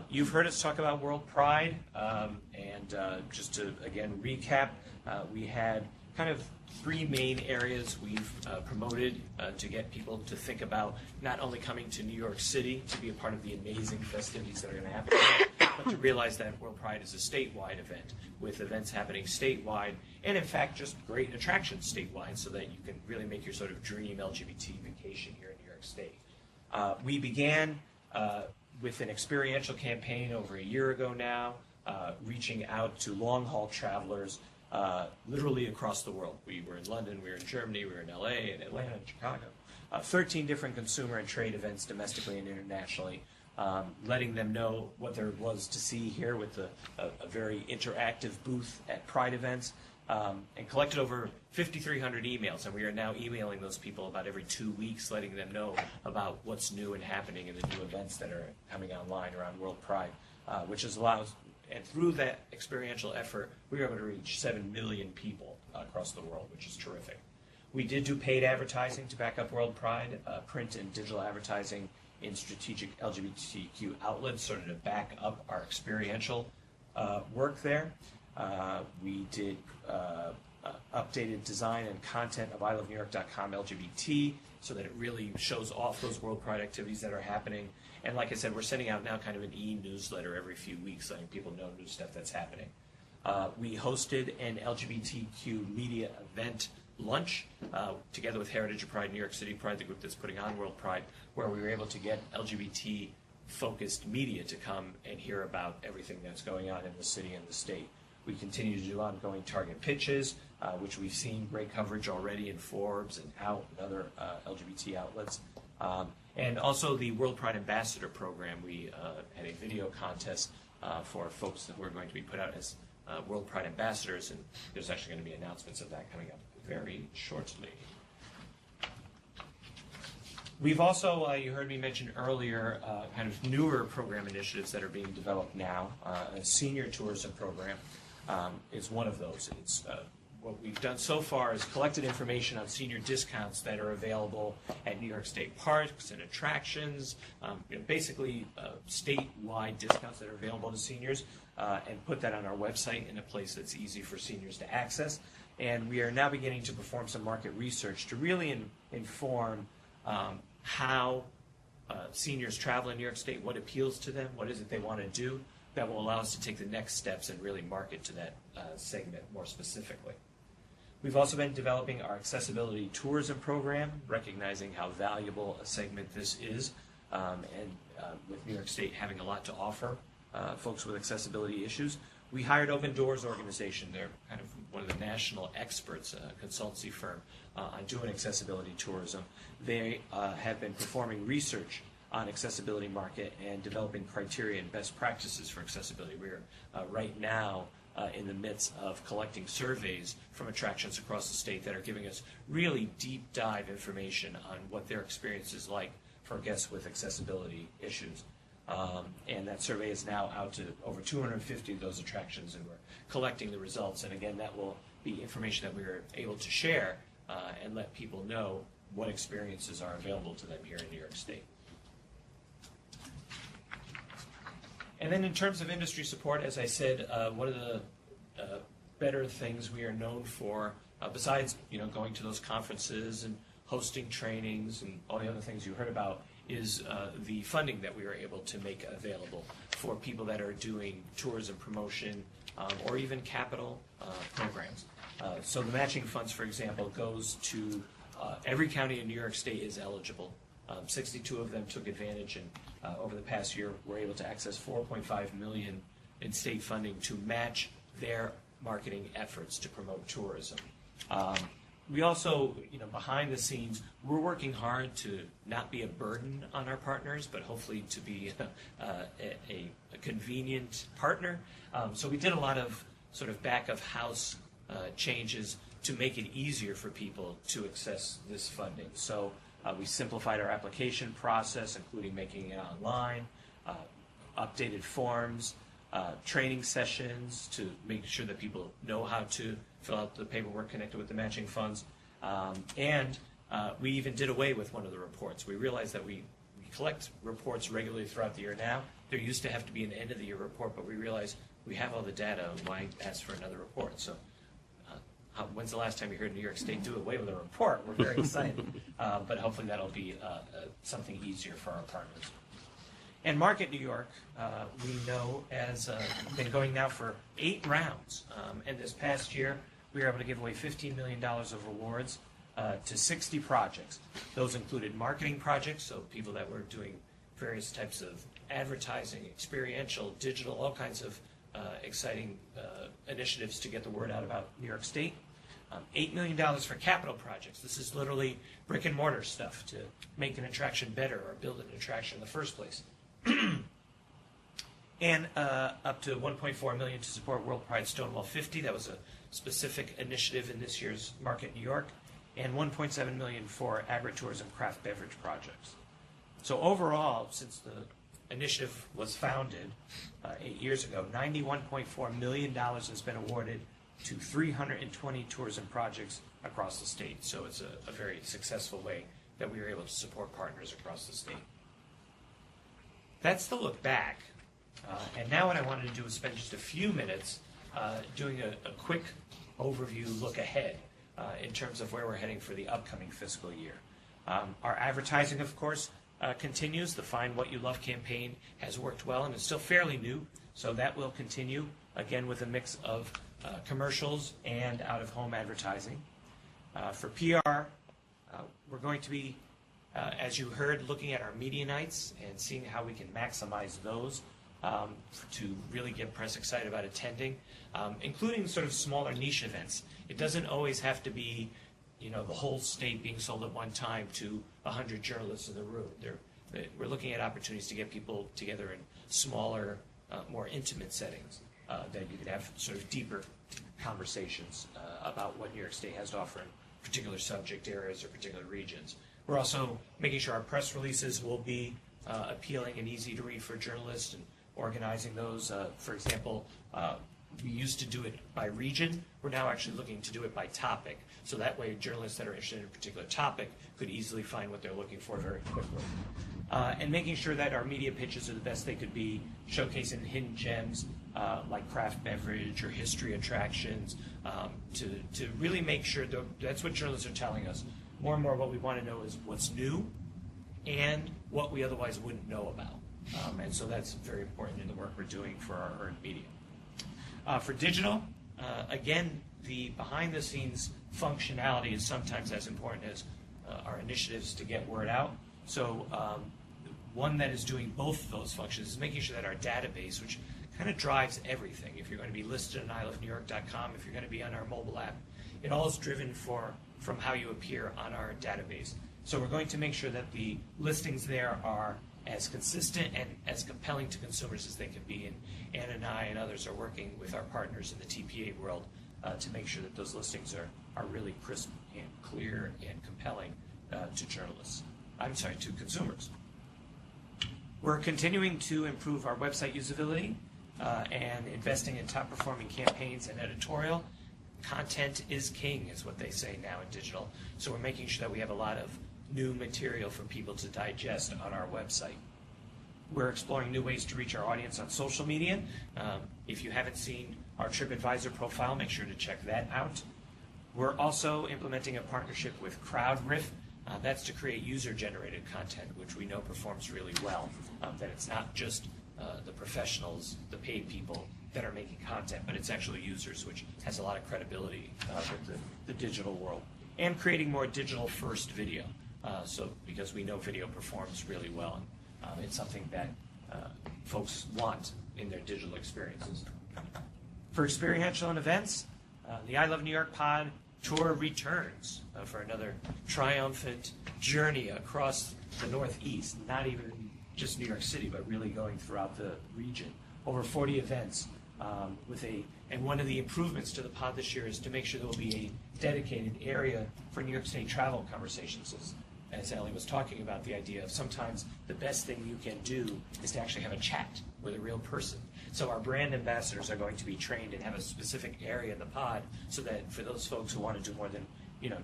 You've heard us talk about World Pride, and just to, again, recap, we had kind of three main areas we've promoted to get people to think about not only coming to New York City to be a part of the amazing festivities that are going to happen here, but to realize that World Pride is a statewide event with events happening statewide and, in fact, just great attractions statewide so that you can really make your sort of dream LGBT vacation here in New York State. We began with an experiential campaign over a year ago now, reaching out to long-haul travelers literally across the world. We were in London, we were in Germany, we were in LA, and Atlanta, and Chicago. 13 different consumer and trade events domestically and internationally, letting them know what there was to see here with a very interactive booth at Pride events, and collected over 5,300 emails, and we are now emailing those people about every 2 weeks, letting them know about what's new and happening in the new events that are coming online around World Pride, which has allowed, and through that experiential effort, we were able to reach 7 million people across the world, which is terrific. We did do paid advertising to back up World Pride, print and digital advertising in strategic LGBTQ outlets, sort of to back up our experiential work there. We did updated design and content of ilovenewyork.com LGBT so that it really shows off those World Pride activities that are happening. And like I said, we're sending out now kind of an e-newsletter every few weeks letting people know new stuff that's happening. We hosted an LGBTQ media event lunch together with Heritage of Pride, New York City Pride, the group that's putting on World Pride, where we were able to get LGBT-focused media to come and hear about everything that's going on in the city and the state. We continue to do ongoing target pitches, which we've seen great coverage already in Forbes and Out and other LGBT outlets. And also the World Pride Ambassador Program. We had a video contest for folks that were going to be put out as World Pride Ambassadors, and there's actually going to be announcements of that coming up very shortly. We've also, you heard me mention earlier, kind of newer program initiatives that are being developed now. A senior tourism program is one of those. It's what we've done so far is collected information on senior discounts that are available at New York State parks and attractions, basically statewide discounts that are available to seniors, and put that on our website in a place that's easy for seniors to access. And we are now beginning to perform some market research to really inform how seniors travel in New York State, what appeals to them, what is it they want to do, that will allow us to take the next steps and really market to that segment more specifically. We've also been developing our accessibility tourism program, recognizing how valuable a segment this is, and with New York State having a lot to offer folks with accessibility issues. We hired Open Doors organization. They're kind of one of the national experts, a consultancy firm, on doing accessibility tourism. They have been performing research on accessibility market and developing criteria and best practices for accessibility. We're right now in the midst of collecting surveys from attractions across the state that are giving us really deep dive information on what their experience is like for guests with accessibility issues. And that survey is now out to over 250 of those attractions, and we're collecting the results. And again, that will be information that we're able to share and let people know what experiences are available to them here in New York State. And then in terms of industry support, as I said, one of the better things we are known for, besides going to those conferences and hosting trainings and all the other things you heard about, is the funding that we are able to make available for people that are doing tourism promotion or even capital programs. So the matching funds, for example, goes to every county in New York State is eligible. 62 of them took advantage, and over the past year, we're able to access $4.5 million in state funding to match their marketing efforts to promote tourism. We also, behind the scenes, we're working hard to not be a burden on our partners, but hopefully to be a convenient partner. So we did a lot of sort of back-of-house changes to make it easier for people to access this funding. So we simplified our application process, including making it online, updated forms, training sessions to make sure that people know how to fill out the paperwork connected with the matching funds. And we even did away with one of the reports. We realized that we collect reports regularly throughout the year now. There used to have to be an end of the year report, but we realized we have all the data, why ask for another report? So when's the last time you heard New York State do away with a report? We're very excited, but hopefully that'll be something easier for our partners. And Market New York, we know, has been going now for 8 rounds. And this past year, we were able to give away $15 million of awards to 60 projects. Those included marketing projects, so people that were doing various types of advertising, experiential, digital, all kinds of exciting initiatives to get the word out about New York State. $8 million for capital projects. This is literally brick and mortar stuff to make an attraction better or build an attraction in the first place. And up to $1.4 million to support World Pride Stonewall 50. That was a specific initiative in this year's Market New York. And $1.7 million for agritourism craft beverage projects. So overall, since the initiative was founded 8 years ago, $91.4 million has been awarded to 320 tourism projects across the state. So it's a very successful way that we were able to support partners across the state. That's the look back. And now what I wanted to do is spend just a few minutes doing a quick overview look ahead in terms of where we're heading for the upcoming fiscal year. Our advertising, of course, continues. The Find What You Love campaign has worked well and is still fairly new, so that will continue, again, with a mix of commercials and out-of-home advertising. For PR, we're going to be, as you heard, looking at our media nights and seeing how we can maximize those to really get press excited about attending, including sort of smaller niche events. It doesn't always have to be, the whole state being sold at one time to 100 journalists in the room. We're looking at opportunities to get people together in smaller, more intimate settings that you could have sort of deeper conversations about what New York State has to offer in particular subject areas or particular regions. We're also making sure our press releases will be appealing and easy to read for journalists and organizing those. For example, we used to do it by region. We're now actually looking to do it by topic. So that way journalists that are interested in a particular topic could easily find what they're looking for very quickly. And making sure that our media pitches are the best they could be, showcasing hidden gems like craft beverage or history attractions, to really make sure that's what journalists are telling us. More and more what we want to know is what's new and what we otherwise wouldn't know about. And so that's very important in the work we're doing for our earned media. For digital, again, the behind-the-scenes functionality is sometimes as important as our initiatives to get word out. So one that is doing both of those functions is making sure that our database, which kind of drives everything, if you're going to be listed on ilovenewyork.com, if you're going to be on our mobile app, it all is driven from how you appear on our database. So we're going to make sure that the listings there are as consistent and as compelling to consumers as they can be. And Ann and I and others are working with our partners in the TPA world to make sure that those listings are really crisp and clear and compelling to consumers. We're continuing to improve our website usability and investing in top-performing campaigns and editorial. Content is king, is what they say now in digital. So we're making sure that we have a lot of new material for people to digest on our website. We're exploring new ways to reach our audience on social media. If you haven't seen our TripAdvisor profile, make sure to check that out. We're also implementing a partnership with CrowdRiff. That's to create user-generated content, which we know performs really well. That it's not just the professionals, the paid people that are making content, but it's actually users, which has a lot of credibility with the digital world. And creating more digital-first video. Because we know video performs really well. And it's something that folks want in their digital experiences. For experiential and events, the I Love New York Pod Tour returns for another triumphant journey across the Northeast, not even just New York City, but really going throughout the region. Over 40 events and one of the improvements to the pod this year is to make sure there will be a dedicated area for New York State travel conversations. As Ellie was talking about, the idea of sometimes the best thing you can do is to actually have a chat with a real person. So our brand ambassadors are going to be trained and have a specific area in the pod so that for those folks who want to do more than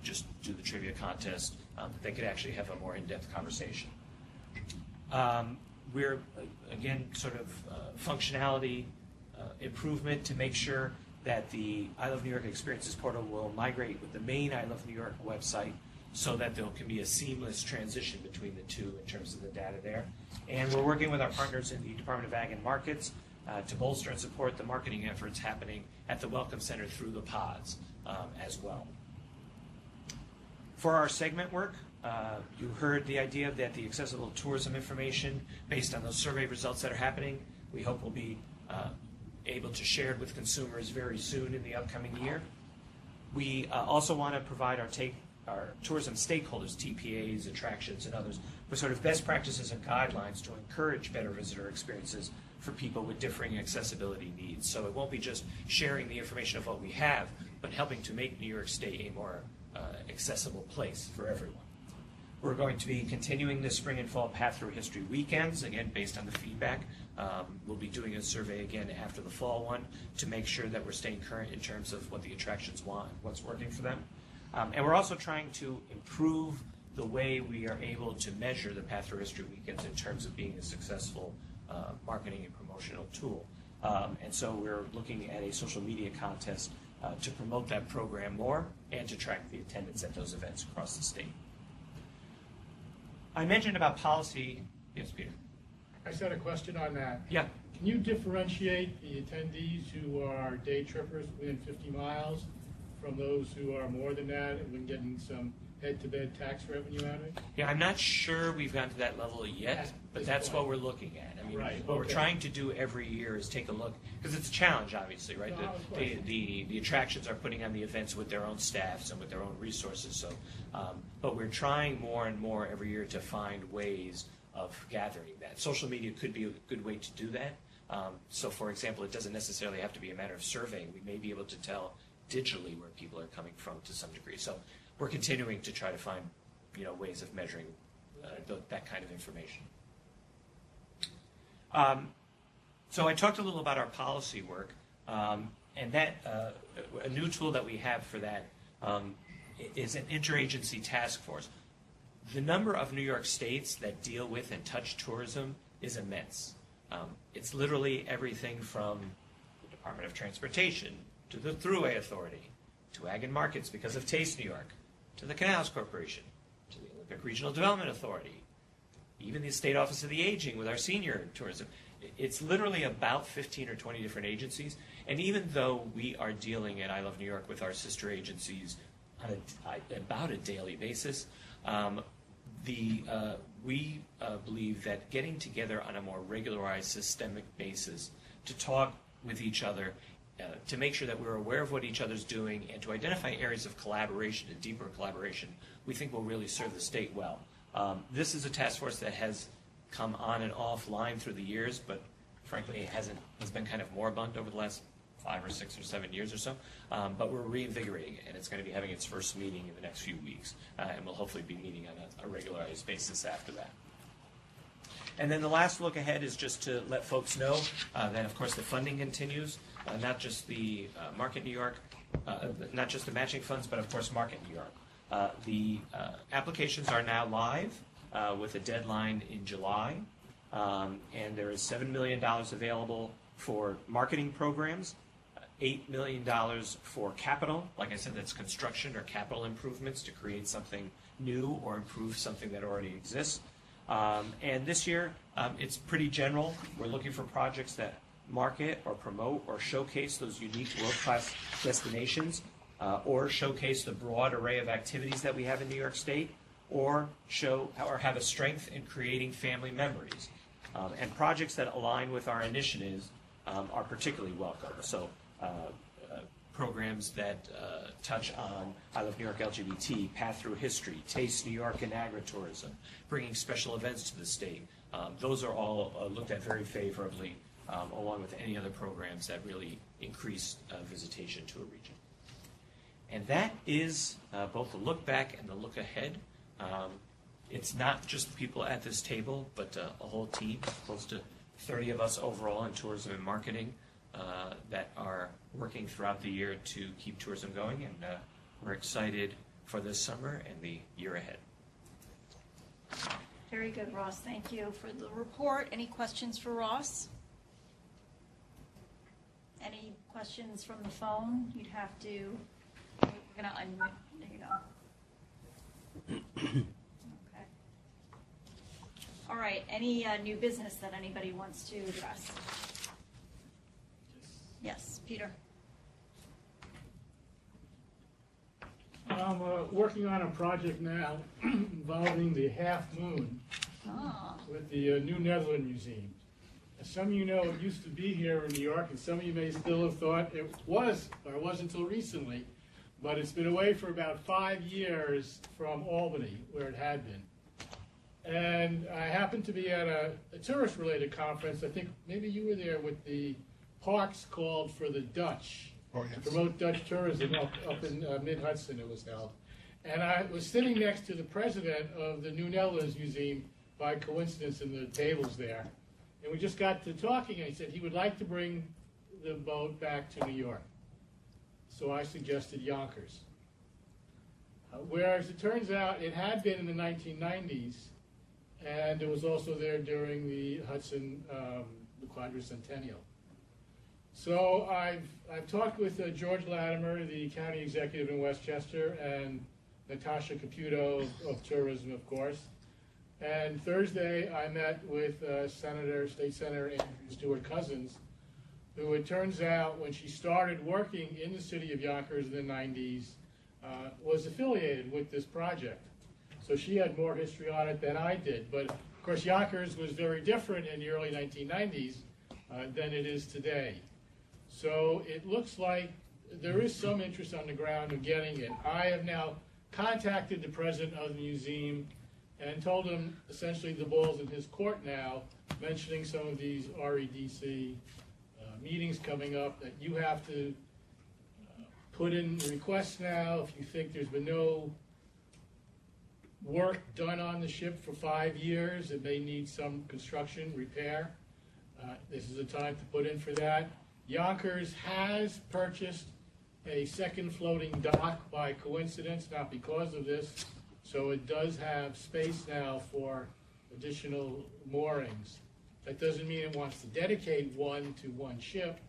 just do the trivia contest, that they could actually have a more in-depth conversation. We're, again, sort of functionality improvement to make sure that the I Love New York Experiences portal will migrate with the main I Love New York website so that there can be a seamless transition between the two in terms of the data there. And we're working with our partners in the Department of Ag and Markets to bolster and support the marketing efforts happening at the Welcome Center through the pods as well. For our segment work, you heard the idea that the accessible tourism information based on those survey results that are happening, we hope will be able to share it with consumers very soon in the upcoming year. We also want to provide our tourism stakeholders, TPAs, attractions, and others, with sort of best practices and guidelines to encourage better visitor experiences for people with differing accessibility needs. So it won't be just sharing the information of what we have, but helping to make New York State a more accessible place for everyone. We're going to be continuing the spring and fall Path Through History weekends, again, based on the feedback. We'll be doing a survey again after the fall one to make sure that we're staying current in terms of what the attractions want, what's working for them. And we're also trying to improve the way we are able to measure the Path Through History weekends in terms of being a successful marketing and promotional tool. And so we're looking at a social media contest to promote that program more and to track the attendance at those events across the state. I mentioned about policy. Yes, Peter. I just had a question on that. Yeah. Can you differentiate the attendees who are day trippers within 50 miles from those who are more than that and getting some head-to-bed tax revenue out of it? Yeah, I'm not sure we've gotten to that level yet, but that's what we're looking at. I mean, Right, what we're okay. trying to do every year is take a look, because it's a challenge, obviously, right? No, of course. The attractions are putting on the events with their own staffs and with their own resources. So, but we're trying more and more every year to find ways of gathering that. Social media could be a good way to do that. So, for example, it doesn't necessarily have to be a matter of surveying. We may be able to tell digitally where people are coming from to some degree. So we're continuing to try to find, ways of measuring that kind of information. So I talked a little about our policy work, and that a new tool that we have for that is an interagency task force. The number of New York states that deal with and touch tourism is immense. It's literally everything from the Department of Transportation to the Thruway Authority, to Ag and Markets because of Taste New York, to the Canals Corporation, to the Olympic Regional Development Authority, even the State Office of the Aging with our senior tourism. It's literally about 15 or 20 different agencies, and even though we are dealing at I Love New York with our sister agencies on about a daily basis, we believe that getting together on a more regularized, systemic basis to talk with each other, to make sure that we're aware of what each other's doing and to identify areas of collaboration and deeper collaboration, we think will really serve the state well. This is a task force that has come on and offline through the years, but frankly it has been kind of moribund over the last 5 or 6 or 7 years or so. But we're reinvigorating it, and it's going to be having its first meeting in the next few weeks, and we'll hopefully be meeting on a regularized basis after that. And then the last look ahead is just to let folks know that, of course, the funding continues, not just the Market New York, not just the matching funds, but, of course, Market New York. The applications are now live with a deadline in July, and there is $7 million available for marketing programs, $8 million for capital. Like I said, that's construction or capital improvements to create something new or improve something that already exists. And this year, it's pretty general. We're looking for projects that market or promote or showcase those unique world-class destinations, or showcase the broad array of activities that we have in New York State, or show or have a strength in creating family memories. And projects that align with our initiatives are particularly welcome. So programs that touch on I Love New York LGBT, Path Through History, Taste New York, and agritourism, bringing special events to the state. Those are all looked at very favorably, along with any other programs that really increase visitation to a region. And that is both the look back and the look ahead. It's not just the people at this table, but a whole team, close to 30 of us overall in tourism and marketing, that are working throughout the year to keep tourism going, and we're excited for this summer and the year ahead. Very good, Ross. Thank you for the report. Any questions for Ross? Any questions from the phone? You'd have to, we're going to unmute. There you go. Okay. All right. Any new business that anybody wants to address? Yes, Peter. I'm working on a project now involving the half moon with the New Netherlands Museum. As some of you know, it used to be here in New York, and some of you may still have thought it was, or it was until recently, but it's been away for about 5 years from Albany, where it had been. And I happened to be at a tourist-related conference. I think maybe you were there with the Parks Called for the Dutch. Oh, yes. To promote Dutch tourism up in mid-Hudson it was held. And I was sitting next to the president of the New Netherlands Museum by coincidence in the tables there. And we just got to talking, and he said he would like to bring the boat back to New York. So I suggested Yonkers. Whereas it turns out it had been in the 1990s, and it was also there during the Hudson, the quadricentennial. So I've talked with George Latimer, the county executive in Westchester, and Natasha Caputo of tourism, of course. And Thursday I met with State Senator Andrew Stewart Cousins, who it turns out when she started working in the city of Yonkers in the 90s, was affiliated with this project. So she had more history on it than I did. But of course Yonkers was very different in the early 1990s than it is today. So it looks like there is some interest on the ground of getting it. I have now contacted the president of the museum and told him essentially the ball's in his court now, mentioning some of these REDC meetings coming up, that you have to put in requests now if you think there's been no work done on the ship for 5 years. It may need some construction, repair. This is the time to put in for that. Yonkers has purchased a second floating dock by coincidence, not because of this, so it does have space now for additional moorings. That doesn't mean it wants to dedicate one to one ship,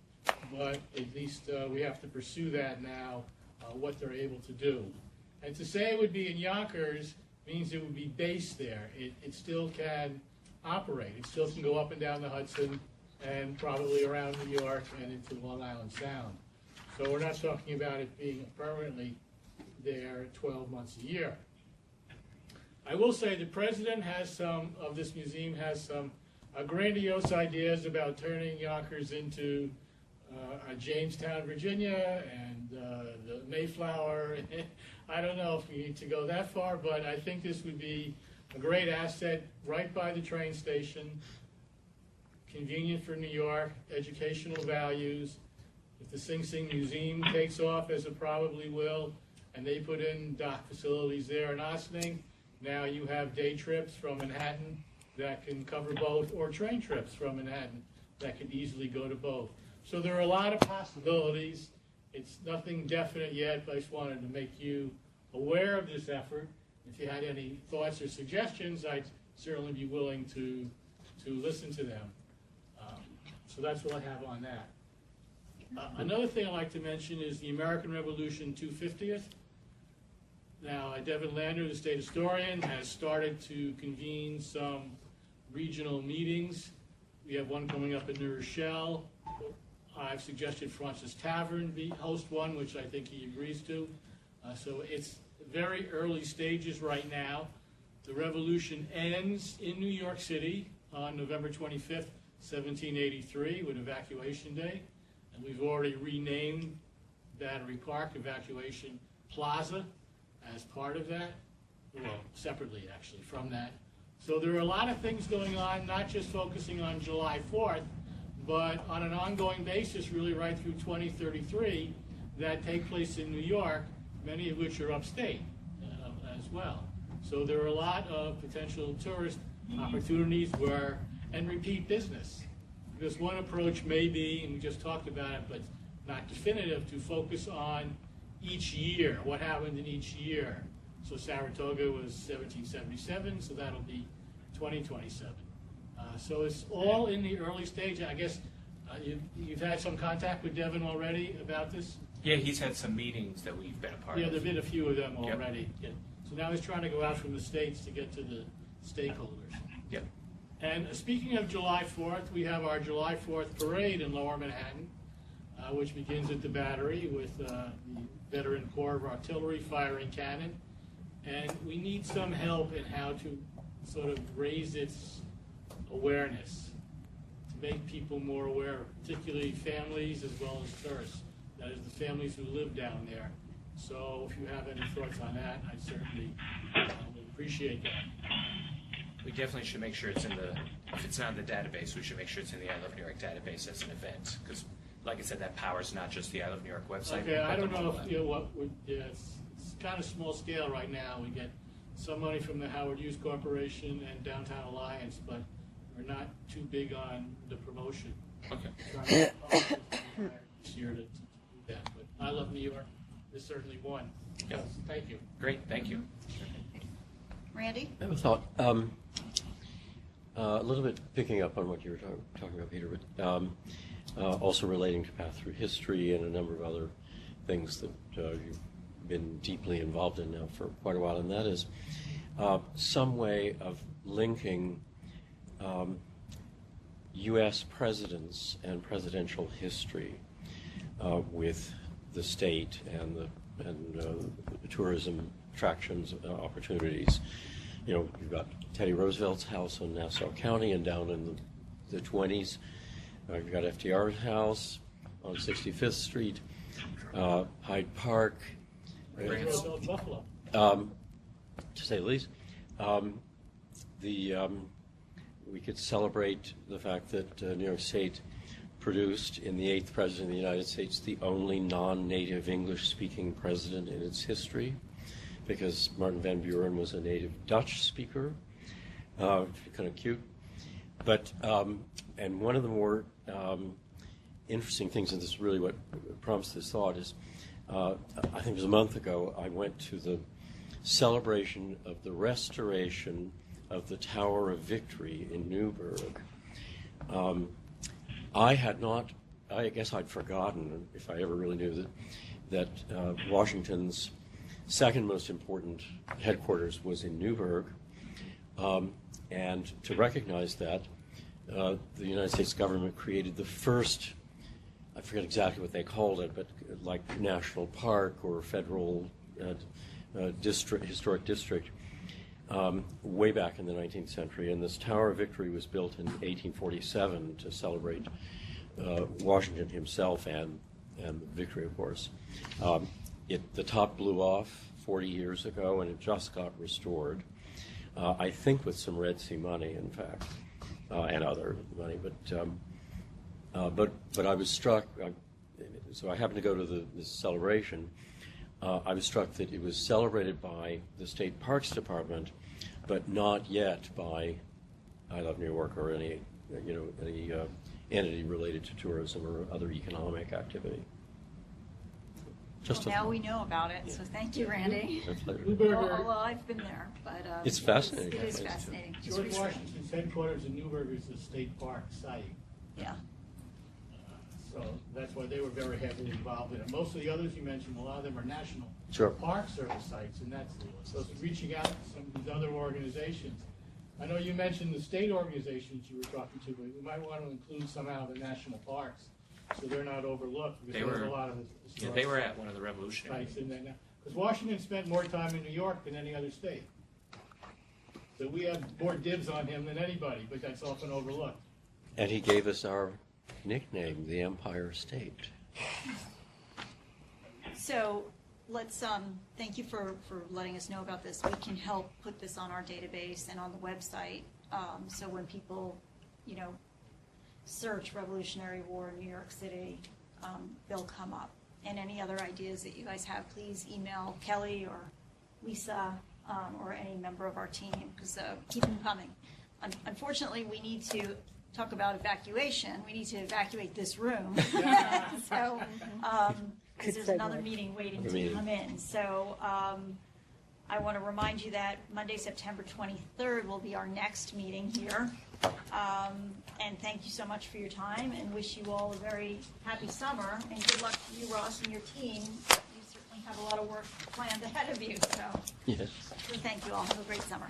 but at least we have to pursue that now, what they're able to do. And to say it would be in Yonkers means it would be based there. It still can operate. It still can go up and down the Hudson and probably around New York and into Long Island Sound. So we're not talking about it being permanently there 12 months a year. I will say the president has some, of this museum, has some grandiose ideas about turning Yonkers into Jamestown, Virginia, and the Mayflower. I don't know if we need to go that far, but I think this would be a great asset right by the train station, convenient for New York, educational values. If the Sing Sing Museum takes off, as it probably will, and they put in dock facilities there in Ossining, now you have day trips from Manhattan that can cover both, or train trips from Manhattan that could easily go to both. So there are a lot of possibilities. It's nothing definite yet, but I just wanted to make you aware of this effort. If you had any thoughts or suggestions, I'd certainly be willing to listen to them. So that's what I have on that. Another thing I'd like to mention is the American Revolution 250th. Now, Devin Lander, the state historian, has started to convene some regional meetings. We have one coming up in New Rochelle. I've suggested Francis Tavern host one, which I think he agrees to. So it's very early stages right now. The revolution ends in New York City on November 25th, 1783, with Evacuation Day. And we've already renamed Battery Park Evacuation Plaza as part of that, well, separately actually from that. So there are a lot of things going on, not just focusing on July 4th, but on an ongoing basis really right through 2033 that take place in New York, many of which are upstate as well. So there are a lot of potential tourist opportunities and repeat business. Because one approach may be, and we just talked about it, but not definitive, to focus on each year, what happened in each year. So Saratoga was 1777, so that'll be 2027. So it's all in the early stage. I guess you've had some contact with Devin already about this? Yeah, he's had some meetings that we've been a part Yeah, of. there have been a few of them Yep. already. Yeah. So now he's trying to go out from the states to get to the stakeholders. Yep. And speaking of July 4th, we have our July 4th parade in Lower Manhattan, which begins at the Battery with the Veteran Corps of Artillery firing cannon. And we need some help in how to sort of raise its awareness, to make people more aware, particularly families as well as tourists. That is, the families who live down there. So if you have any thoughts on that, I certainly would appreciate that. We definitely should make sure it's in the, if it's not in the database, we should make sure it's in the I Love New York database as an event. Because, like I said, that powers not just the I Love New York website. Okay, but I the don't know mobile if, app. you know, what would, yeah, it's kind of small scale right now. We get some money from the Howard Hughes Corporation and Downtown Alliance, but we're not too big on the promotion. Okay. Trying to this year to do that, but I Love New York is certainly one. Yep. Thank you. Great, thank you. Randy? I have a thought. A little bit picking up on what you were talking about, Peter, but also relating to Path Through History and a number of other things that you've been deeply involved in now for quite a while, and that is some way of linking U.S. presidents and presidential history with the state and the tourism attractions opportunities. You know, you've got Teddy Roosevelt's house in Nassau County and down in the 20s. You've got FDR's house on 65th Street, Hyde Park. Buffalo. To say the least. We could celebrate the fact that New York State produced in the 8th President of the United States the only non-native English-speaking president in its history, because Martin Van Buren was a native Dutch speaker, kind of cute. But, and one of the more interesting things, and this is really what prompts this thought, is I think it was a month ago, I went to the celebration of the restoration of the Tower of Victory in Newburgh. I guess I'd forgotten, if I ever really knew, that Washington's second most important headquarters was in Newburgh. And to recognize that, the United States government created the first, I forget exactly what they called it, but like national park or federal historic district, way back in the 19th century. And this Tower of Victory was built in 1847 to celebrate Washington himself and the victory, of course. The top blew off 40 years ago, and it just got restored. I think with some Red Sea money, in fact, and other money. But I was struck. So I happened to go to this celebration. I was struck that it was celebrated by the State Parks Department, but not yet by I Love New York or any entity related to tourism or other economic activity. Well, now we know about it, so thank you, Randy. Newburgh. Well, I've been there, but It's fascinating. It is fascinating. Just George recently. Washington's headquarters in Newburgh is the state park site. Yeah. So that's why they were very heavily involved in it. Most of the others you mentioned, a lot of them are national Sure. park service sites, and that's so it's reaching out to some of these other organizations. I know you mentioned the state organizations you were talking to, but we might want to include somehow the national parks so they're not overlooked, because there's a lot of Yeah, they were at one of the revolutionary sites in there now. Because Washington spent more time in New York than any other state. So we have more dibs on him than anybody, but that's often overlooked. And he gave us our nickname, the Empire State. So let's thank you for letting us know about this. We can help put this on our database and on the website, so when people, search Revolutionary War in New York City, they'll come up. And any other ideas that you guys have, please email Kelly or Lisa or any member of our team, because keep them coming. Unfortunately, we need to talk about evacuation. We need to evacuate this room. So, because there's another meeting waiting to come in. So I want to remind you that Monday, September 23rd will be our next meeting here. And thank you so much for your time, and wish you all a very happy summer, and good luck to you, Ross, and your team. You certainly have a lot of work planned ahead of you, so Yes. thank you all. Have a great summer.